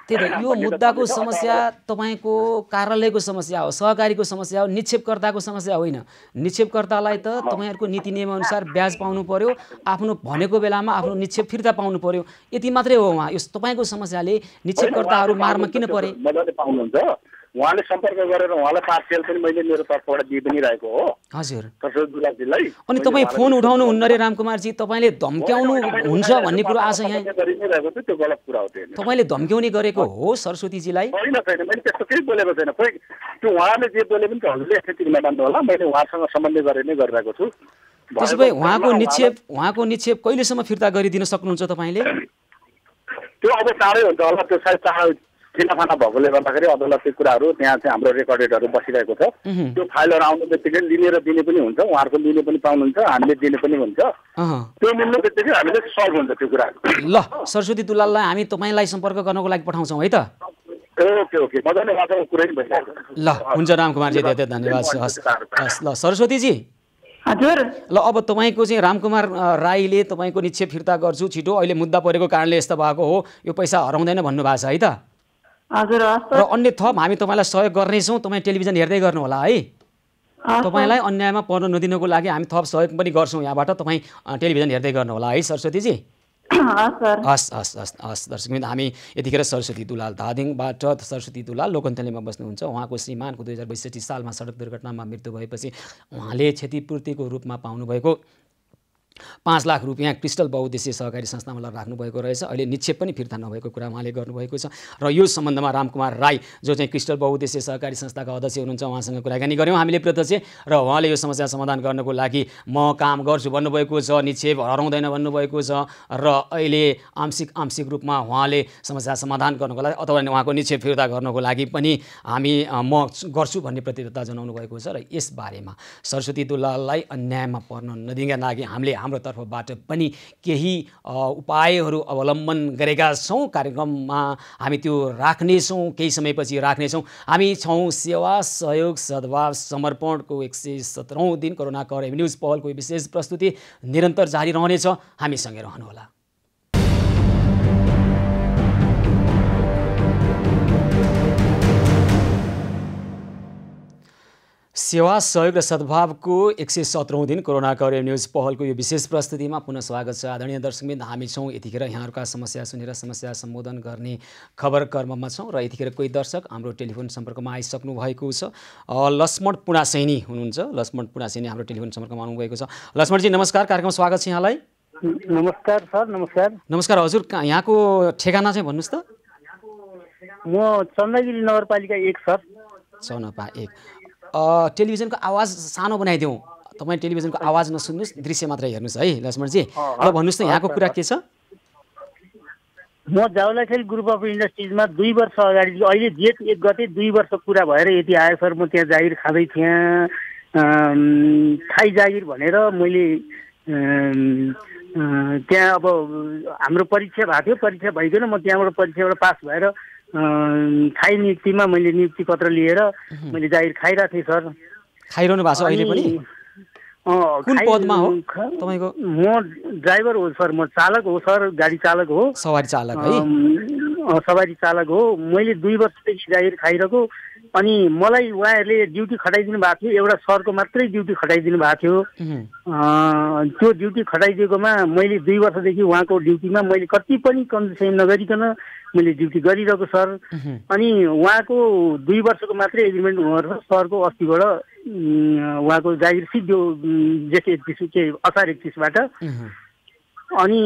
त्यही त यो मुद्दाको समस्या तपाईँको कार्यालयको समस्या हो सहकारीको समस्या हो निक्षेपकर्ताको समस्या होइन निक्षेपकर्तालाई त तपाईँहरूको नीति नियमअनुसार ब्याज पाउनु पर्यो आफ्नो भनेको बेलामा आफ्नो निक्षेप फिर्ता पाउनु पर्यो यति मात्रै हो उहाँ यो तपाईँको समस्याले निक्षेपकर्ताहरू मारमा किन परे मजाले पाउनुहुन्छ उहाँले सम्पर्क गरेर उहाँलाई पार्सियल पनि मैले मेरो तर्फबाट दिइ पनि रहेको हो हजुर सरस्वतीजीलाई अनि तपाईँ फोन उठाउनु हुन्न रे रामकुमारजी तपाईँले धम्क्याउनु हुन्छ भन्ने कुरा आछ यहाँ त्यो गलत कुरा हो त्यो तपाईँले धम्क्याउने गरेको हो सरस्वतीजीलाई होइन छैन मैले त्यस्तो केही बोलेको छैन खोइ त्यो उहाँले जे बोले पनि त हजुरले एकचोटि नमान्नु होला मैले उहाँसँग समन्वय गरेर नै गरिरहेको छु त्यसो भए उहाँको निक्षेप कहिलेसम्म फिर्ता गरिदिन सक्नुहुन्छ तपाईँले त्यो अब चाँडै हुन्छ होला त्यो सायद चाँडै छिनाफाना भएकोले गर्दाखेरि अदालती कुराहरू त्यहाँ चाहिँ हाम्रो रेकर्डेडहरू बसिरहेको छ त्यो फाइलहरू आउने बित्तिकै लिने र दिने पनि हुन्छ उहाँहरूको लिने पनि पाउनुहुन्छ हामीले दिने पनि हुन्छ त्यो मिल्ने बित्तिकै हामीले सल्भ हुन्छ त्यो कुरा ल सरस्वती दुलाललाई हामी तपाईँलाई सम्पर्क गर्नको लागि पठाउँछौँ है त ओके ओके मजाले उहाँसँग कुरै पनि भइरहेको ल हुन्छ रामकुमारजी धेरै धन्यवाद हस् ल सरस्वतीजी हजुर ल अब तपाईँको चाहिँ रामकुमार राईले तपाईँको निक्षेप फिर्ता गर्छु छिटो अहिले मुद्दा परेको कारणले यस्तो भएको हो यो पैसा हराउँदैन भन्नुभएको छ है त हजुर र अन्य थप हामी तपाईँलाई सहयोग गर्नेछौँ तपाईँ टेलिभिजन हेर्दै गर्नु होला है तपाईँलाई अन्यायमा पर्न नदिनको लागि हामी थप सहयोग पनि गर्छौँ यहाँबाट तपाईँ टेलिभिजन हेर्दै गर्नु होला है सरस्वतीजी हस् हस् हस् हस् दर्शकवृन्द हामी यतिखेर सरस्वती दुलाल धादिङबाट सरस्वती दुलाल लोकन्थलीमा बस्नुहुन्छ उहाँको श्रीमानको 2062 सालमा सडक दुर्घटनामा मृत्यु भएपछि उहाँले क्षतिपूर्तिको रूपमा पाउनुभएको 5 लाख रुपियाँ क्रिस्टल बहुउद्देश्य सहकारी संस्थामा राख्नुभएको रहेछ अहिले निक्षेप पनि फिर्ता नभएको कुरा उहाँले गर्नुभएको छ र यो सम्बन्धमा रामकुमार राई जो चाहिँ क्रिस्टल बहुउद्देश्य सहकारी संस्थाका अध्यक्ष हुनुहुन्छ उहाँसँग कुराकानी गऱ्यौँ हामीले प्रत्यक्ष र उहाँले यो समस्या समाधान गर्नको लागि म काम गर्छु भन्नुभएको छ निक्षेप हराउँदैन भन्नुभएको छ र अहिले आंशिक रूपमा उहाँले समस्या समाधान गर्नको लागि अथवा उहाँको निक्षेप फिर्ता गर्नको लागि पनि म गर्छु भन्ने प्रतिबद्धता जनाउनु भएको छ र यसबारेमा सरस्वती दुलाललाई अन्यायमा पर्न नदिनका लागि हामीले हाम्रो तर्फबाट पनि केही उपायहरू अवलम्बन गरेका छौँ कार्यक्रममा हामी त्यो राख्नेछौँ केही समयपछि राख्नेछौँ हामी छौँ सेवा सहयोग सद्भाव समर्पणको 117औं दिन कोरोना कर न्युज पहलको विशेष प्रस्तुति निरन्तर जारी रहनेछ हामीसँगै रहनुहोला। सेवा सहयोग र सद्भावको 117औं दिन कोरोना कर न्युज पहलको यो विशेष प्रस्तुतिमा पुनः स्वागत छ। आदरणीय दर्शकवृन्द हामी छौँ यतिखेर यहाँहरूका समस्या सुनेर समस्या सम्बोधन गर्ने खबर कर्ममा छौँ र यतिखेर कोही दर्शक हाम्रो टेलिफोन सम्पर्कमा आइसक्नु भएको छ। लक्ष्मण पुणासेनी हुनुहुन्छ। लक्ष्मण पुणासेनी हाम्रो टेलिफोन सम्पर्कमा आउनुभएको छ। लक्ष्मणजी नमस्कार, कार्यक्रम स्वागत छ यहाँलाई। नमस्कार सर। नमस्कार। नमस्कार हजुर, यहाँको ठेगाना चाहिँ भन्नुहोस् त। म चन्द्रगिरी नगरपालिका 1 सर। चौनपा 1। टेलिभिजनको आवाज सानो बनाइदिउँ, तपाईँ टेलिभिजनको आवाज नसुन्नुहोस्, दृश्य मात्रै हेर्नुहोस् है लक्ष्मणजी। ल भन्नुहोस् त यहाँको कुरा के छ? म जाउलाखेल ग्रुप अफ इन्डस्ट्रिजमा 2 वर्ष अगाडि, अहिले जेठ 1 गते 2 वर्ष पुरा भएर यति आयो सर। म त्यहाँ जागिर खाँदै थिएँ, थाई जागिर भनेर मैले त्यहाँ अब हाम्रो परीक्षा भएको थियो, परीक्षा भइकन म त्यहाँबाट परीक्षाबाट पास भएर स्थायी नियुक्तिमा मैले नियुक्ति पत्र लिएर मैले जागिर खाइरहेको थिएँ सर। खाइरहनु भएको छ अहिले पनि? कुन पदमा हो तपाईँको? म ड्राइभर हो सर, म चालक हो सर, गाडी चालक हो। सवारी चालक है? सवारी चालक हो। मैले 2 वर्षदेखि जागिर खाइरहेको। अनि मलाई उहाँहरूले ड्युटी खटाइदिनु भएको थियो, एउटा सरको मात्रै ड्युटी खटाइदिनु भएको थियो। त्यो ड्युटी खटाइदिएकोमा मैले 2 वर्षदेखि उहाँको ड्युटीमा मैले कति पनि कन्सेसन नगरिकन मैले ड्युटी गरिरहेको सर। अनि उहाँको 2 वर्षको मात्रै एग्रिमेन्ट हुँदो सरको अस्तिबाट उहाँको जागिर सिद्धियो जेठ 31 के असार 31बाट। अनि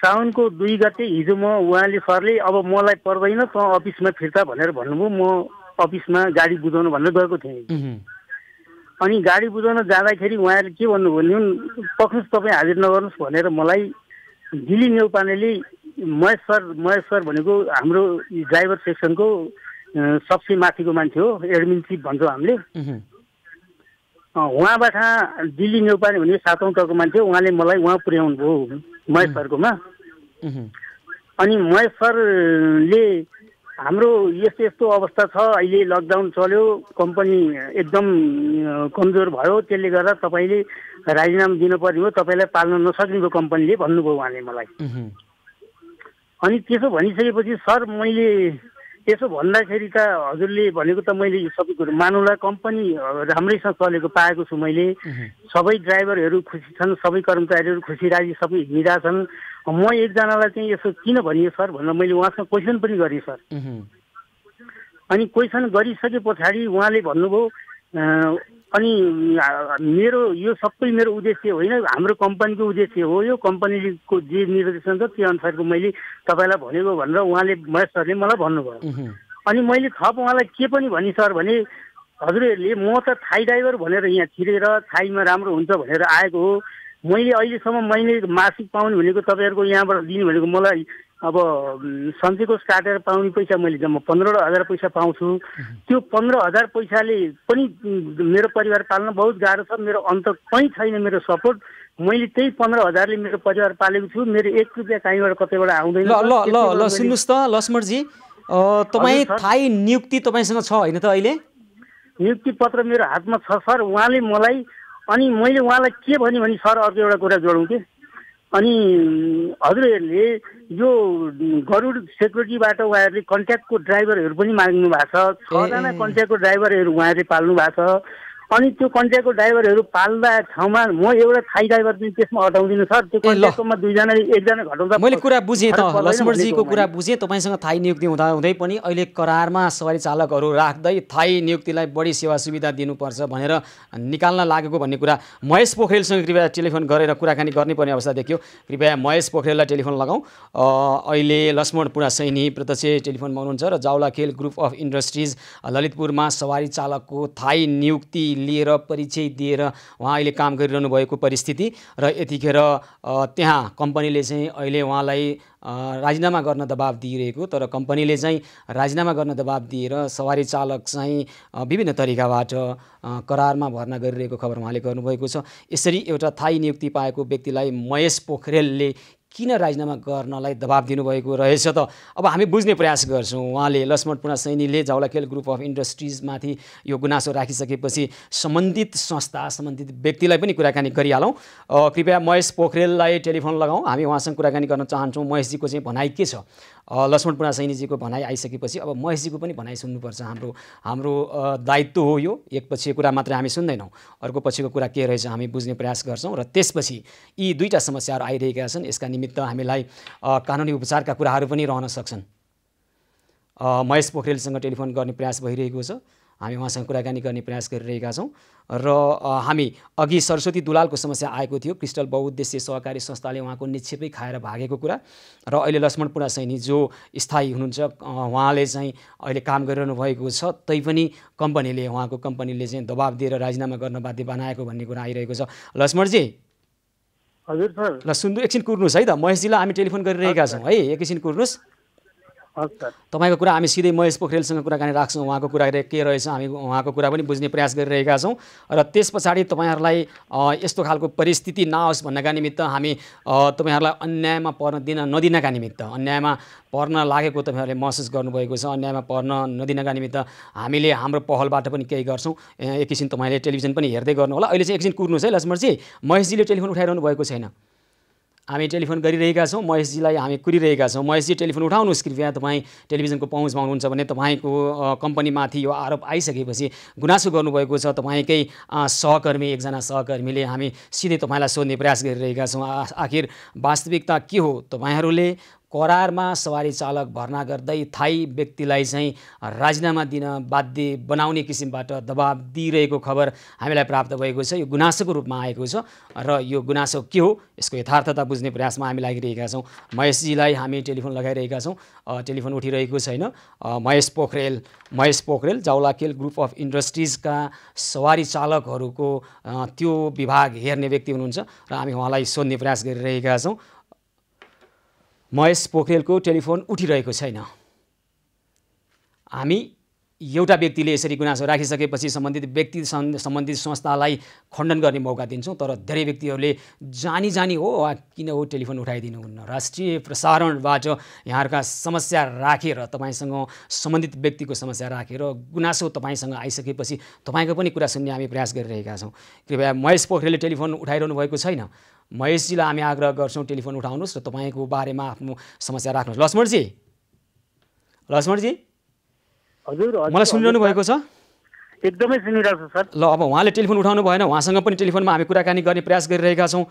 साउनको 2 गते हिजो म उहाँले सरले अब मलाई पर्दैन त अफिसमा फिर्ता भनेर भन्नुभयो। म अफिसमा गाडी बुझाउनु भनेर गएको थिएँ। अनि गाडी बुझाउन जाँदाखेरि उहाँहरूले के भन्नुभयो भने पक्नुहोस् तपाईँ हाजिर नगर्नुहोस् भनेर मलाई दिल्ली न्यौपानेले महेश सर भनेको हाम्रो ड्राइभर सेक्सनको सबसे माथिको मान्छे हो, एडमिन चिफ भन्छौँ हामीले। उहाँबाट दिल्ली न्यौपाने भनेको 7औं तहको मान्छे, उहाँले मलाई उहाँ पुर्याउनु भयो महेश सरकोमा। अनि महेश सरले हाम्रो यस्तो यस्तो अवस्था छ, अहिले लकडाउन चल्यो, कम्पनी एकदम कमजोर भयो, त्यसले गर्दा तपाईँले राजीनामा दिनुपर्ने हो, तपाईँलाई पाल्न नसक्ने भयो कम्पनीले भन्नुभयो उहाँले मलाई। अनि त्यसो भनिसकेपछि सर मैले त्यसो भन्दाखेरि त हजुरले भनेको त मैले सबै कुरो मानुला, कम्पनी राम्रैसँग चलेको पाएको छु मैले। सबै ड्राइभरहरू खुसी छन्, सबै कर्मचारीहरू खुसी राजी सबै हिँडिरहेछन्। म एकजनालाई चाहिँ यसो किन भनियो सर भनेर मैले उहाँसँग क्वेसन पनि गरेँ सर। अनि क्वेसन गरिसके पछाडि उहाँले भन्नुभयो अनि मेरो यो सबै मेरो उद्देश्य होइन, हाम्रो कम्पनीको उद्देश्य हो, यो कम्पनीको जे निर्देशन छ त्यो अनुसारको मैले तपाईँलाई भनेको भनेर उहाँले महेश सरले मलाई भन्नुभयो। अनि मैले थप उहाँलाई के पनि भने सर भने हजुरहरूले म त थाई ड्राइभर भनेर यहाँ छिरेर थाईमा राम्रो हुन्छ भनेर आएको हो। मैले अहिलेसम्म मैले मासिक पाउने भनेको तपाईँहरूको यहाँबाट दिने भनेको मलाई अब सन्चयको काटेर पाउने पैसा मैले जम्मा 15,000 पैसा पाउँछु। त्यो 15,000 पैसाले पनि मेरो परिवार पाल्न बहुत गाह्रो छ। मेरो अन्त कहीँ छैन मेरो सपोर्ट। मैले त्यही 15,000ले मेरो परिवार पालेको छु। मेरो 1 रुपियाँ कहीँबाट कतैबाट आउँदैन। ल सुन्नुहोस् त लक्ष्मणजी, तपाईँ थाई नियुक्ति तपाईँसँग छ होइन त अहिले? नियुक्ति पत्र मेरो हातमा छ सर। उहाँले मलाई अनि मैले उहाँलाई के भने सर अर्को एउटा कुरा जोडौँ कि अनि हजुरहरूले यो गरुड सेक्युरिटीबाट उहाँहरूले कन्ट्याक्टको ड्राइभरहरू पनि माग्नु भएको छ। 6 जना कन्ट्याक्टको ड्राइभरहरू उहाँहरूले पाल्नु भएको छ। अनि त्यो कन्ट्याक्टको ड्राइभरहरू पाल्दा ठाउँमा म एउटा थाई ड्राइभर पनि त्यसमा हटाउँदिनँ सर। त्यो कन्ट्याक्टमा 2 जना 1 जना घटाउँदा मैले कुरा बुझेँ त, लक्ष्मणजीको कुरा बुझेँ। तपाईँसँग थाई नियुक्ति हुँदै पनि अहिले करारमा सवारी चालकहरू राख्दै थाई नियुक्तिलाई बढी सेवा सुविधा दिनुपर्छ भनेर निकाल्न लागेको भन्ने कुरा महेश पोखरेलसँग कृपया टेलिफोन गरेर कुराकानी गर्नुपर्ने अवस्था देखियो। कृपया महेश पोखरेललाई टेलिफोन लगाउँ। अहिले लक्ष्मण पुडासैनी प्रत्यक्ष टेलिफोनमा हुनुहुन्छ र जाउलाखेल ग्रुप अफ इन्डस्ट्रिज ललितपुरमा सवारी चालकको थाई नियुक्ति लिएर परिचय दिएर उहाँ अहिले काम गरिरहनु भएको परिस्थिति र यतिखेर त्यहाँ कम्पनीले चाहिँ अहिले उहाँलाई राजीनामा गर्न दबाब दिइरहेको, तर कम्पनीले चाहिँ राजीनामा गर्न दबाब दिएर सवारी चालक चाहिँ विभिन्न तरिकाबाट करारमा भर्ना गरिरहेको खबर उहाँले गर्नुभएको छ। यसरी एउटा थाई नियुक्ति पाएको व्यक्तिलाई महेश पोखरेलले किन राजीनामा गर्नलाई दबाब दिनुभएको रहेछ त अब हामी बुझ्ने प्रयास गर्छौँ। उहाँले लक्ष्मण पुडासैनीले जाउलाखेल ग्रुप अफ इन्डस्ट्रिजमाथि यो गुनासो राखिसकेपछि सम्बन्धित संस्था सम्बन्धित व्यक्तिलाई पनि कुराकानी गरिहालौँ। कृपया महेश पोखरेललाई टेलिफोन लगाउँ, हामी उहाँसँग कुराकानी गर्न चाहन्छौँ। महेशजीको चाहिँ भनाइ के छ? लक्ष्मण पुडासैनीजीको भनाइ आइसकेपछि अब महेशजीको पनि भनाइ सुन्नुपर्छ। हाम्रो दायित्व हो यो। एक पक्षको कुरा मात्रै हामी सुन्दैनौँ, अर्को पक्षको कुरा के रहेछ हामी बुझ्ने प्रयास गर्छौँ र त्यसपछि यी दुईटा समस्याहरू आइरहेका छन्। यसका निमित्त हामीलाई कानुनी उपचारका कुराहरू पनि रहन सक्छन्। महेश पोखरेलसँग टेलिफोन गर्ने प्रयास भइरहेको छ। हामी उहाँसँग कुराकानी गर्ने प्रयास गरिरहेका छौँ र हामी अघि सरस्वती दुलालको समस्या आएको थियो, क्रिस्टल बहुउद्देश्य सहकारी संस्थाले उहाँको निक्षेपै खाएर भागेको कुरा, र अहिले लक्ष्मण पुडासैनी जो स्थायी हुनुहुन्छ उहाँले चाहिँ अहिले काम गरिरहनु भएको छ, तैपनि उहाँको कम्पनीले चाहिँ दबाब दिएर राजीनामा गर्न बाध्य बनाएको भन्ने कुरा आइरहेको छ। लक्ष्मणजी हजुर सर, ल एकछिन कुर्नुहोस् है त, महेशजीलाई हामी टेलिफोन गरिरहेका छौँ है, एकैछिन कुर्नुहोस्। हस् सर। तपाईँको कुरा हामी सिधै महेश पोखरेलसँग कुराकानी राख्छौँ। उहाँको कुरा के रहेछ हामी उहाँको कुरा पनि बुझ्ने प्रयास गरिरहेका छौँ र त्यस पछाडि तपाईँहरूलाई यस्तो खालको परिस्थिति नआओस् भन्नका निमित्त हामी तपाईँहरूलाई अन्यायमा पर्न नदिनका निमित्त, अन्यायमा पर्न लागेको तपाईँहरूले महसुस गर्नुभएको छ, अन्यायमा पर्न नदिनका निमित्त हामीले हाम्रो पहलबाट पनि केही गर्छौँ। एकैछिन तपाईँले टेलिभिजन पनि हेर्दै गर्नु होला। अहिले चाहिँ एकछिन कुर्नुहोस् है लक्ष्मणजी। महेशजीले टेलिफोन उठाइरहनु भएको छैन। हामी टेलिफोन गरिरहेका छौँ, महेशजीलाई हामी कुरिरहेका छौँ। महेशजी टेलिफोन उठाउनुहोस् कृपया। तपाईँ टेलिभिजनको पहुँचमा हुनुहुन्छ भने तपाईँको कम्पनीमाथि यो आरोप आइसकेपछि गुनासो गर्नुभएको छ तपाईँकै सहकर्मी, एकजना सहकर्मीले। हामी सिधै तपाईँलाई सोध्ने प्रयास गरिरहेका छौँ। आखिर वास्तविकता के हो? तपाईँहरूले करारमा सवारी चालक भर्ना गर्दै थाई व्यक्तिलाई चाहिँ राजीनामा दिन बाध्य बनाउने किसिमबाट दबाब दिइरहेको खबर हामीलाई प्राप्त भएको छ। यो गुनासोको रूपमा आएको छ र यो गुनासो के हो यसको यथार्थता बुझ्ने प्रयासमा हामी लागिरहेका छौँ। महेशजीलाई हामी टेलिफोन लगाइरहेका छौँ, टेलिफोन उठिरहेको छैन। महेश पोखरेल जाउलाखेल ग्रुप अफ इन्डस्ट्रिजका सवारी चालकहरूको त्यो विभाग हेर्ने व्यक्ति हुनुहुन्छ र हामी उहाँलाई सोध्ने प्रयास गरिरहेका छौँ। महेश पोखरेलको टेलिफोन उठिरहेको छैन। हामी एउटा व्यक्तिले यसरी गुनासो राखिसकेपछि सम्बन्धित व्यक्ति सम्बन्धित संस्थालाई खण्डन गर्ने मौका दिन्छौँ, तर धेरै व्यक्तिहरूले जानी हो वा किन हो टेलिफोन उठाइदिनुहुन्न। राष्ट्रिय प्रसारणबाट यहाँहरूका समस्या राखेर, तपाईँसँग सम्बन्धित व्यक्तिको समस्या राखेर गुनासो तपाईँसँग आइसकेपछि तपाईँको पनि कुरा सुन्ने हामी प्रयास गरिरहेका छौँ। कृपया महेश पोखरेलले टेलिफोन उठाइरहनु भएको छैन। महेशजीलाई हामी आग्रह गर्छौँ टेलिफोन उठाउनुहोस् र तपाईँको बारेमा आफ्नो समस्या राख्नुहोस्। लक्ष्मणजी हजुर, मलाई सुनिरहनु भएको छ? एकदमै सुनिरहेको छु सर। ल, अब उहाँले टेलिफोन उठाउनु भएन, उहाँसँग पनि टेलिफोनमा हामी कुराकानी गर्ने प्रयास गरिरहेका छौँ।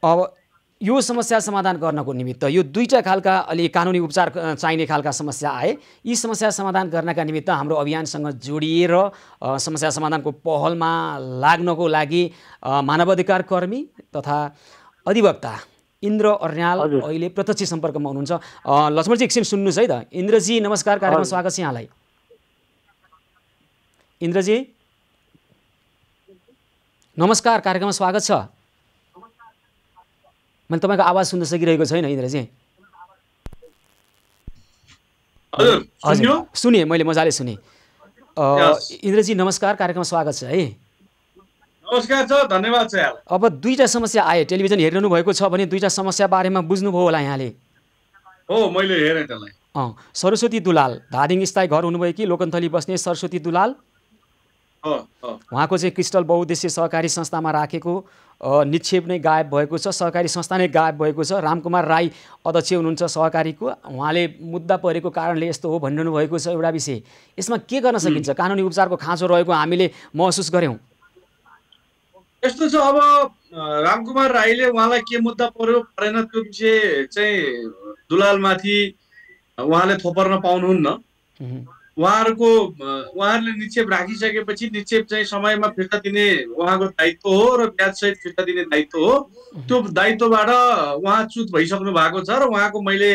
अब यो समस्या समाधान गर्नको निमित्त यो दुईटा खालका अलि कानुनी उपचार चाहिने खालका समस्या आए। यी समस्या समाधान गर्नका निमित्त हाम्रो अभियानसँग जोडिएर समस्या समाधानको पहलमा लाग्नको लागि मानवाधिकार कर्मी तथा अधिवक्ता इन्द्र अर्याल अहिले प्रत्यक्ष सम्पर्कमा हुनुहुन्छ। लक्ष्मणजी एकछिन सुन्नुहोस् है त। इन्द्रजी नमस्कार, कार्यक्रममा स्वागत छ यहाँलाई। इन्द्रजी नमस्कार, कार्यक्रममा स्वागत छ। मैले तपाईँको आवाज सुन्न सकिरहेको छैन इन्द्रजी। हजुर सुने, मैले मजाले सुने। इन्द्रजी नमस्कार, कार्यक्रममा स्वागत छ है। नमस्कार छ, धन्यवाद छ यहाँलाई। अब दुईटा समस्या आए, टेलिभिजन हेरिरहनु भएको छ भने दुईटा समस्या बारेमा बुझ्नुभयो होला यहाँले। हो, मैले हेरेँ त्यसलाई। सरस्वती दुलाल धादिङ स्थायी घर हुनुभयो कि लोकन्थली बस्ने सरस्वती दुलाल, उहाँको चाहिँ क्रिस्टल बहुद्देश्य सहकारी संस्थामा राखेको निक्षेप नै गायब भएको छ, सहकारी संस्था नै गायब भएको छ। रामकुमार राई अध्यक्ष हुनुहुन्छ सहकारीको, उहाँले मुद्दा परेको कारणले यस्तो हो भनिरहनु भएको छ एउटा विषय। यसमा के गर्न सकिन्छ? कानुनी उपचारको खाँचो रहेको हामीले महसुस गऱ्यौँ। यस्तो छ, अब रामकुमार राईले उहाँलाई के मुद्दा पर्यो परेन त्यो विषय चाहिँ दुलालमाथि उहाँले थोपर्न पाउनुहुन्न। उहाँहरूले निक्षेप राखिसकेपछि निक्षेप चाहिँ समयमा फिर्ता दिने उहाँको दायित्व हो र ब्याजसहित फिर्ता दिने दायित्व हो। त्यो दायित्वबाट उहाँ च्युत भइसक्नु भएको छ र उहाँको मैले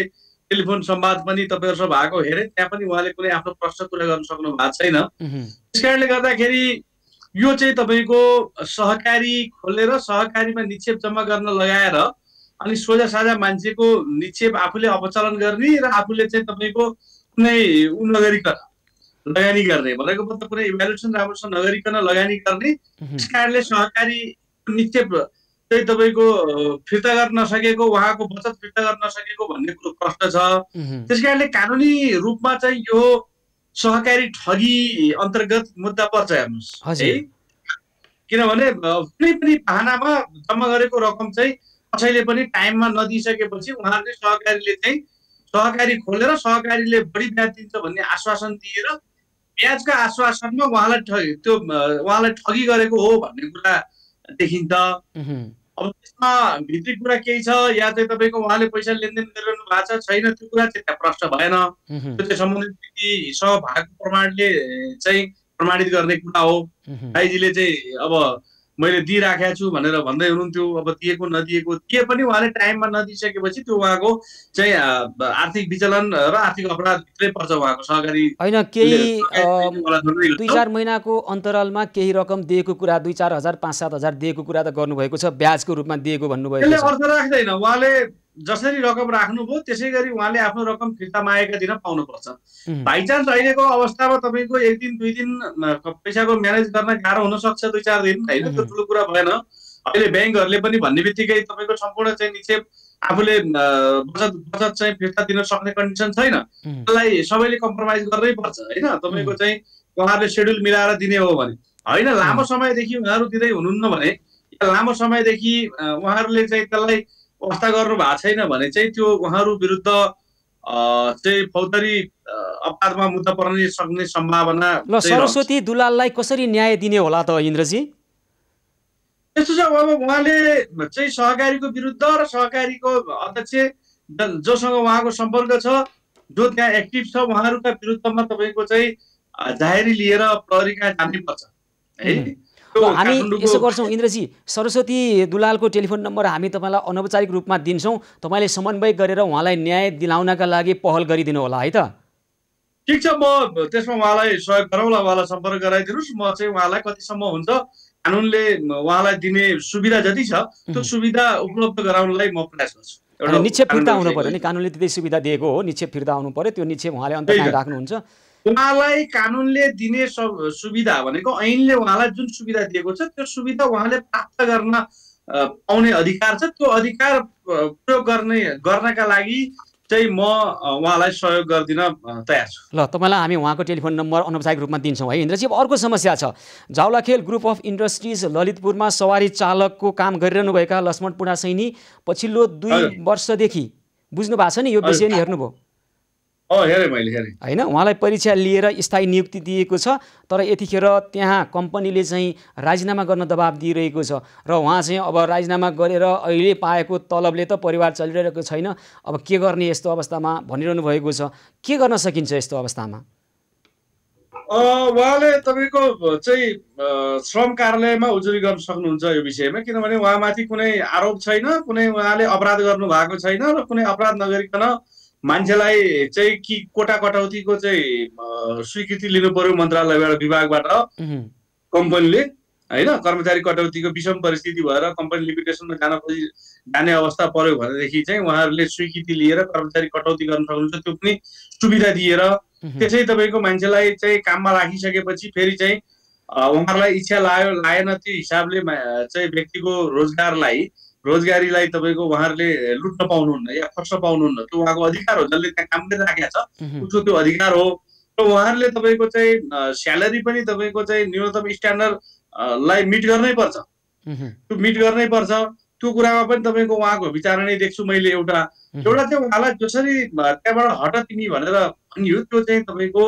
टेलिफोन संवाद पनि तपाईँहरूसँग भएको हेरेँ, त्यहाँ पनि उहाँले कुनै आफ्नो प्रश्न कुरा गर्न सक्नु भएको छैन। त्यस कारणले गर्दाखेरि यो चाहिँ तपाईँको सहकारी खोलेर सहकारीमा निक्षेप जम्मा गर्न लगाएर अनि सोझा साझा मान्छेको निक्षेप आफूले अपचलन गर्ने र आफूले चाहिँ तपाईँको कुनै नगरिकन लगानी गर्ने भनेको मतलब कुनै इभ्यालुएसन राम्रोसँग नगरिकन लगानी गर्ने। त्यस कारणले सहकारी निक्षेप चाहिँ तपाईँको फिर्ता गर्न नसकेको, उहाँको बचत फिर्ता गर्न नसकेको भन्ने कुरो प्रश्न छ। त्यस कारणले कानुनी रूपमा चाहिँ यो सहकारी ठगी अन्तर्गत मुद्दा पर्छ हेर्नुहोस् है। किनभने कुनै पनि बहानामा जम्मा गरेको रकम चाहिँ कसैले पनि टाइममा नदिइसकेपछि उहाँहरूले सहकारीले चाहिँ सहकारी खोलेर सहकारीले बढी ब्याज दिन्छ भन्ने आश्वासन दिएर ब्याजका आश्वासनमा उहाँलाई ठगी गरेको हो भन्ने कुरा देखिन्छ। अब त्यसमा भित्री कुरा केही छ या चाहिँ तपाईँको उहाँले पैसा लेनदेन गरिरहनु भएको छ छैन त्यो कुरा चाहिँ त्यहाँ प्रश्न भएन। त्यो चाहिँ सम्बन्धित व्यक्तिसँग भएको प्रमाणले चाहिँ प्रमाणित गर्ने कुरा हो। राईजीले चाहिँ अब मैले दिइराखेको छु भनेर भन्दै हुनुहुन्थ्यो, अब दिएको नदिएको दिए पनि उहाँले टाइममा नदिइसकेपछि त्यो उहाँको चाहिँ आर्थिक विचलन र आर्थिक अपराध भित्रै पर्छ उहाँको सहकारी होइन। केही 2-4 महिनाको अन्तरालमा केही रकम दिएको कुरा 2-4 हजार 5-7 हजार दिएको कुरा त गर्नुभएको छ, ब्याजको रूपमा दिएको भन्नुभएको छ। त्यसले अर्थ राख्दैन। उहाँले जसरी रकम राख्नुभयो त्यसै गरी उहाँले आफ्नो रकम फिर्ता मागेका दिन पाउनुपर्छ। बाइचान्स अहिलेको अवस्थामा तपाईँको 1 दिन 2 दिन पैसाको म्यानेज गर्न गाह्रो हुन सक्छ, 2-4 दिन होइन, त्यो ठुलो कुरा भएन। अहिले ब्याङ्कहरूले पनि भन्ने बित्तिकै तपाईँको सम्पूर्ण चाहिँ निक्षेप आफूले बचत चाहिँ फिर्ता दिन सक्ने कन्डिसन छैन, त्यसलाई सबैले कम्प्रोमाइज गर्नै पर्छ होइन। तपाईँको चाहिँ उहाँहरूले सेड्युल मिलाएर दिने हो भने होइन, लामो समयदेखि उहाँहरू दिँदै हुनुहुन्न भने, लामो समयदेखि उहाँहरूले चाहिँ त्यसलाई वास्ता गर्नु भएको छैन भने चाहिँ त्यो उहाँहरू विरुद्ध चाहिँ फौजदारी अपराधमा मुद्दा पर्न सक्ने सम्भावना। ल सरस्वती दुलाललाई कसरी न्याय दिने होला त इन्द्रजी? यस्तो छ, अब उहाँले चाहिँ सहकारीको विरुद्ध र सहकारीको अध्यक्ष जोसँग उहाँको सम्पर्क छ, जो त्यहाँ एक्टिभ छ, उहाँहरूका विरुद्धमा तपाईँको चाहिँ जाहेरी लिएर प्रहरीका जानुपर्छ है। हामी यसो गर्छौँ इन्द्रजी, सरस्वती दुलालको टेलिफोन नम्बर हामी तपाईँलाई अनौपचारिक रूपमा दिन्छौँ, तपाईँले समन्वय गरेर उहाँलाई न्याय दिलाउनका लागि पहल गरिदिनु होला है त? ठिक छ, म त्यसमा उहाँलाई सहयोग गरौँला, उहाँलाई सम्पर्क गराइदिनुहोस्। म चाहिँ उहाँलाई कतिसम्म हुन्छ कानुनले उहाँलाई दिने सुविधा जति छ त्यो सुविधा उपलब्ध गराउनलाई म प्रयास गर्छु। निक्षेप फिर्ता हुनु पर्यो नि, कानुनले त्यही सुविधा दिएको हो, निक्षेप फिर्ता हुनु पर्यो, त्यो निक्षेप उहाँले अन्त कहाँ राख्नुहुन्छ? उहाँलाई कानुनले दिने सुविधा भनेको ऐनले उहाँलाई जुन सुविधा दिएको छ त्यो सुविधा उहाँले प्राप्त गर्न पाउने अधिकार छ, त्यो अधिकार प्रयोग गर्नका लागि चाहिँ म उहाँलाई सहयोग गरिदिन तयार छु। ल तपाईँलाई हामी उहाँको टेलिफोन नम्बर अनौपचारिक रूपमा दिन्छौँ है इन्द्रजी। अब अर्को समस्या छ, जावलाखेल ग्रुप अफ इन्डस्ट्रिज ललितपुरमा सवारी चालकको काम गरिरहनुभएका लक्ष्मण पुडासैनी पछिल्लो 2 वर्षदेखि, बुझ्नु भएको छ नि यो विषय नि, हेर्नुभयो होइन, उहाँलाई परीक्षा लिएर स्थायी नियुक्ति दिएको छ, तर यतिखेर त्यहाँ कम्पनीले चाहिँ राजीनामा गर्न दबाब दिइरहेको छ र उहाँ चाहिँ अब राजीनामा गरेर अहिले पाएको तलबले त परिवार चलिरहेको छैन, अब के गर्ने यस्तो अवस्थामा भनिरहनु भएको छ। के गर्न सकिन्छ यस्तो अवस्थामा? उहाँले तपाईँको चाहिँ श्रम कार्यालयमा उजुरी गर्न सक्नुहुन्छ यो विषयमा, किनभने उहाँमाथि कुनै आरोप छैन, कुनै उहाँले अपराध गर्नु भएको छैन र कुनै अपराध नगरिकन मान्छेलाई चाहिँ कि कोटा कटौतीको चाहिँ स्वीकृति लिनु पर्यो मन्त्रालयबाट, विभागबाट कम्पनीले होइन। कर्मचारी कटौतीको विषम परिस्थिति भएर कम्पनी लिक्विडेसनमा जाने अवस्था पर्यो भनेदेखि चाहिँ उहाँहरूले स्वीकृति लिएर कर्मचारी कटौती गर्न सक्नुहुन्छ, त्यो पनि सुविधा दिएर। त्यसै तपाईँको मान्छेलाई चाहिँ काममा राखिसकेपछि फेरि चाहिँ उहाँहरूलाई इच्छा लागेन त्यो हिसाबले चाहिँ व्यक्तिको रोजगारीलाई तपाईँको उहाँहरूले लुट्न पाउनुहुन्न या खस्न पाउनुहुन्न, त्यो उहाँको अधिकार हो, जसले त्यहाँ काम गरिराखेको छ उसको त्यो अधिकार हो। र उहाँहरूले तपाईँको चाहिँ स्यालेरी पनि तपाईँको चाहिँ न्यूनतम स्ट्यान्डर्डलाई मिट गर्नै पर्छ, त्यो मिट गर्नै पर्छ। त्यो कुरामा पनि तपाईँको उहाँको विचार नै देख्छु मैले। एउटा चाहिँ उहाँलाई जसरी त्यहाँबाट हट तिमी भनेर भनियो त्यो चाहिँ तपाईँको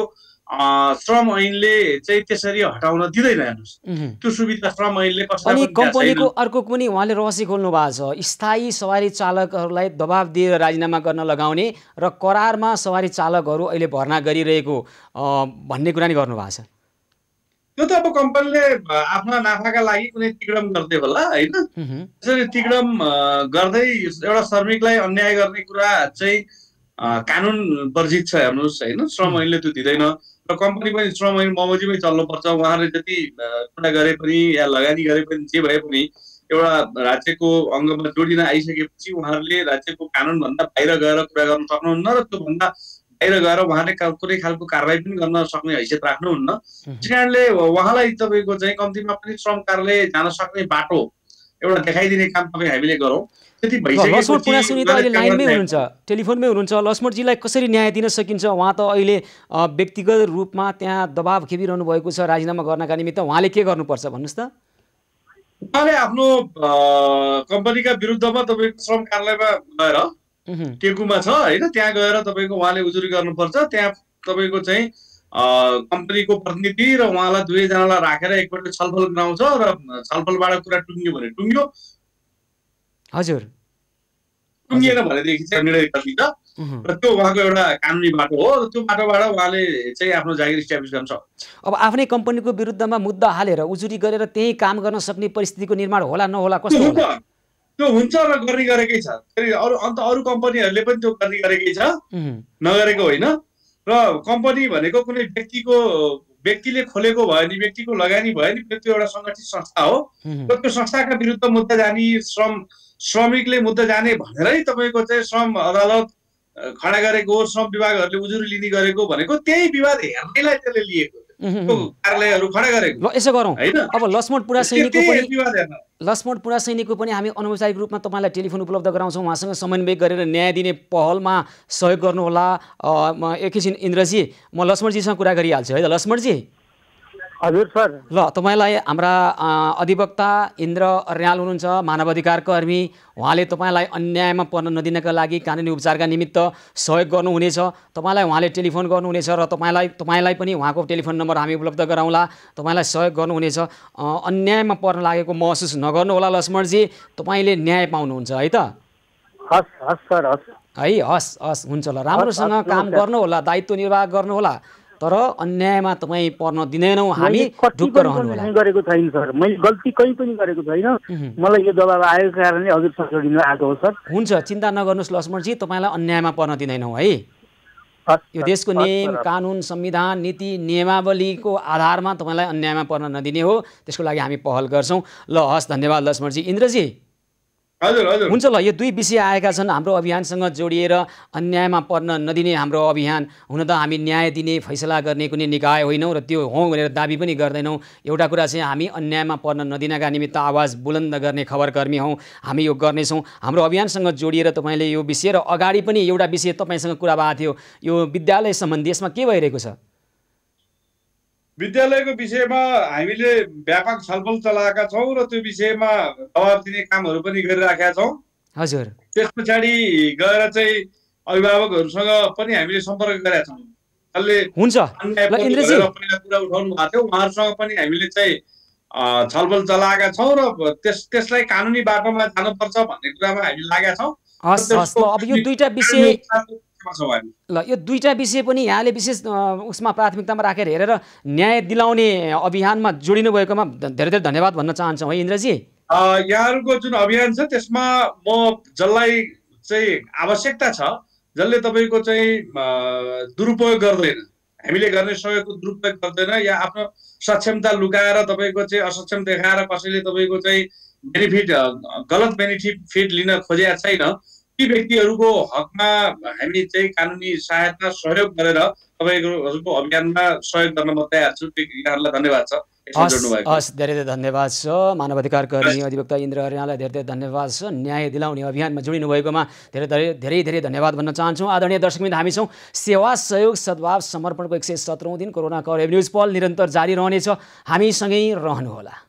श्रम ऐनले चाहिँ त्यसरी हटाउन दिँदैन, हेर्नुहोस् त्यो सुविधा श्रम ऐनले कसैलाई। अनि कम्पनीको अर्को पनि उहाँले रहस्य खोल्नु भएको छ, स्थायी सवारी चालकहरूलाई दबाब दिएर राजीनामा गर्न लगाउने र करारमा सवारी चालकहरू अहिले भर्ना गरिरहेको भन्ने कुरा नि गर्नुभएको छ। त्यो त अब कम्पनीले आफ्ना नाफाका लागि कुनै तिगडम गर्दै होला होइन, त्यसरी तिगडम गर्दै एउटा श्रमिकलाई अन्याय गर्ने कुरा चाहिँ कानुन वर्जित छ, हेर्नुहोस् होइन। श्रम ऐनले त्यो दिँदैन र कम्पनी पनि श्रम ऐन बमोजिमै चल्नुपर्छ। उहाँहरूले जति कुरा गरे पनि या लगानी गरे पनि जे भए पनि एउटा राज्यको अङ्गमा जोडिन आइसकेपछि उहाँहरूले राज्यको कानुनभन्दा बाहिर गएर कुरा गर्न सक्नुहुन्न र त्योभन्दा बाहिर गएर उहाँले कुनै खालको कारवाही पनि गर्न सक्ने हैसियत राख्नुहुन्न। त्यस कारणले उहाँलाई तपाईँको चाहिँ कम्तीमा पनि श्रम कार्यालय जान सक्ने बाटो एउटा देखाइदिने काम तपाईँ हामीले गरौँ। लक्ष्मण पुडासैनी त अहिले लाइनमै हुनुहुन्छ, टेलिफोनमै हुनुहुन्छ, लक्ष्मणजीलाई कसरी न्याय दिन सकिन्छ? उहाँ त अहिले व्यक्तिगत रूपमा त्यहाँ दबाब खेपिरहनु भएको छ राजीनामा गर्नका निमित्त, उहाँले के गर्नुपर्छ भन्नुहोस् त? उहाँले आफ्नो कम्पनीका विरुद्धमा तपाईँको श्रम कार्यालयमा गएर टेकुमा छ होइन, त्यहाँ गएर तपाईँको उहाँले उजुरी गर्नुपर्छ। त्यहाँ तपाईँको चाहिँ कम्पनीको प्रतिनिधि र उहाँलाई दुवैजनालाई राखेर एकपल्ट छलफल गराउँछ र छलफलबाट कुरा टुङ्ग्यो भने टुङ्ग्यो, हजुर टुङ्गिएन भनेदेखि चाहिँ निर्णय गरिन्छ र त्यो उहाँको एउटा कानुनी बाटो हो। त्यो बाटोबाट उहाँले चाहिँ आफ्नो जागिर इस्टाब्लिस गर्न सक्छ। अब आफ्नै कम्पनीको विरुद्धमा मुद्दा हालेर उजुरी गरेर त्यही काम गर्न सक्ने परिस्थितिको निर्माण होला नहोला कस्तो होला? त्यो हुन्छ र गर्ने गरेकै छ, फेरि अरू कम्पनीहरूले पनि त्यो गर्ने गरेकै छ, नगरेको होइन। र कम्पनी भनेको कुनै व्यक्तिले खोलेको भयो नि, व्यक्तिको लगानी भयो नि, त्यो एउटा सङ्गठित संस्था हो र त्यो संस्थाका विरुद्ध मुद्दा जानी श्रम श्रमिकले मुद्दा जाने भनेरै तपाईँको चाहिँ श्रम अदालत खडा गरेको, श्रम विभागहरूले उजुरी लिने गरेको भनेको त्यही विवाद हेर्नेलाई त्यसले लिएको कार्यालयहरू खडा गरेको। ल यसो गरौँ, अब लक्ष्मण पुरा सैनिकको पनि हामी अनौपचारिक रूपमा तपाईँलाई टेलिफोन उपलब्ध गराउँछौँ, उहाँसँग समन्वय गरेर न्याय दिने पहलमा सहयोग गर्नुहोला। एकैछिन इन्द्रजी, म लक्ष्मणजीसँग कुरा गरिहाल्छु है त। लक्ष्मणजी। हजुर सर। ल तपाईँलाई हाम्रा अधिवक्ता इन्द्र अर्याल हुनुहुन्छ, मानवाधिकार कर्मी, उहाँले तपाईँलाई अन्यायमा पर्न नदिनका लागि कानुनी उपचारका निमित्त सहयोग गर्नुहुनेछ। तपाईँलाई उहाँले टेलिफोन गर्नुहुनेछ र तपाईँलाई पनि उहाँको टेलिफोन नम्बर हामी उपलब्ध गराउँला, तपाईँलाई सहयोग गर्नुहुनेछ। अन्यायमा पर्न लागेको महसुस नगर्नुहोला लक्ष्मणजी, तपाईँले न्याय पाउनुहुन्छ है त? हस् हस् सर, हस् है, हस् हस्, हुन्छ ल, राम्रोसँग काम गर्नुहोला, दायित्व निर्वाह गर्नुहोला, तर अन्यायमा तपाईँ पर्न दिँदैनौँ हामी, ढुक्क रहनुहोला। गरेको छैन सर, मैले गल्ती कहीँ पनि गरेको छैन, मलाई यो दबाब आएको कारणले हजुरसँग जोडिन आएको हो सर। हुन्छ, चिन्ता नगर्नुहोस् लक्ष्मणजी, तपाईँलाई अन्यायमा पर्न दिँदैनौँ है। यो देशको नियम कानुन संविधान नीति नियमावलीको आधारमा तपाईँलाई अन्यायमा पर्न नदिने हो, त्यसको लागि हामी पहल गर्छौँ। ल हस्, धन्यवाद लक्ष्मणजी। इन्द्रजी। हजुर हजुर, हुन्छ ल, यो दुई विषय आएका छन् हाम्रो अभियानसँग जोडिएर, अन्यायमा पर्न नदिने हाम्रो अभियान। हुन त हामी न्याय दिने फैसला गर्ने कुनै निकाय होइनौँ र त्यो हौँ भनेर दाबी पनि गर्दैनौँ। एउटा कुरा चाहिँ हामी अन्यायमा पर्न नदिनका निमित्त आवाज बुलन्द गर्ने खबरकर्मी हौँ, हामी यो गर्नेछौँ। हाम्रो अभियानसँग जोडिएर तपाईँले यो विषय र अगाडि पनि एउटा विषय तपाईँसँग कुरा भएको थियो, यो विद्यालय सम्बन्धी, यसमा के भइरहेको छ? विद्यालयको विषयमा हामीले व्यापक छलफल चलाएका छौँ र त्यो विषयमा दबाब दिने कामहरू पनि गरिराखेका छौँ। हजुर। त्यस पछाडि गएर चाहिँ अभिभावकहरूसँग पनि हामीले सम्पर्क गरेका छौँ। हुन्छ ल इन्द्रजी, पहिला कुरा उठाउनु भएको थियो, उहाँहरूसँग पनि हामीले चाहिँ छलफल चलाएका छौँ र त्यसलाई कानुनी बाटोमा जानुपर्छ भन्ने कुरामा हामी लागेका छौँ। हस् हस्, ल अब यो दुईटा विषय पनि यहाँले विशेष उसमा प्राथमिकतामा राखेर हेरेर न्याय दिलाउने अभियानमा जोडिनु भएकोमा धेरै धेरै धन्यवाद भन्न चाहन्छौँ है इन्द्रजी। यहाँहरूको जुन अभियान छ त्यसमा म जसलाई चाहिँ आवश्यकता छ, जसले तपाईँको चाहिँ दुरुपयोग गर्दैन, हामीले गर्ने सहयोगको दुरुपयोग गर्दैन या आफ्नो सक्षमता लुकाएर तपाईँको चाहिँ असक्षम देखाएर कसैले तपाईँको चाहिँ गलत बेनिफिट लिन खोजेका छैन, ती व्यक्तिहरूको हकमा हामी चाहिँ कानुनी सहायता सहयोग गरेर तपाईँहरूको अभियानमा सहयोग गर्न म तयार छु। यहाँहरूलाई धन्यवाद छ। हस्, धेरै धेरै धन्यवाद छ। मानवाधिकार कर्मी अधिवक्ता इन्द्र अर्याललाई धेरै धेरै धन्यवाद छ। न्याय दिलाउने अभियानमा जोडिनु भएकोमा धेरै धेरै धन्यवाद भन्न चाहन्छौँ। आदरणीय दर्शकवृन्द, हामी छौँ सेवा सहयोग सद्भाव समर्पणको 117औं दिन। कोरोना कभरेज न्युज पल निरन्तर जारी रहनेछ, हामीसँगै रहनुहोला।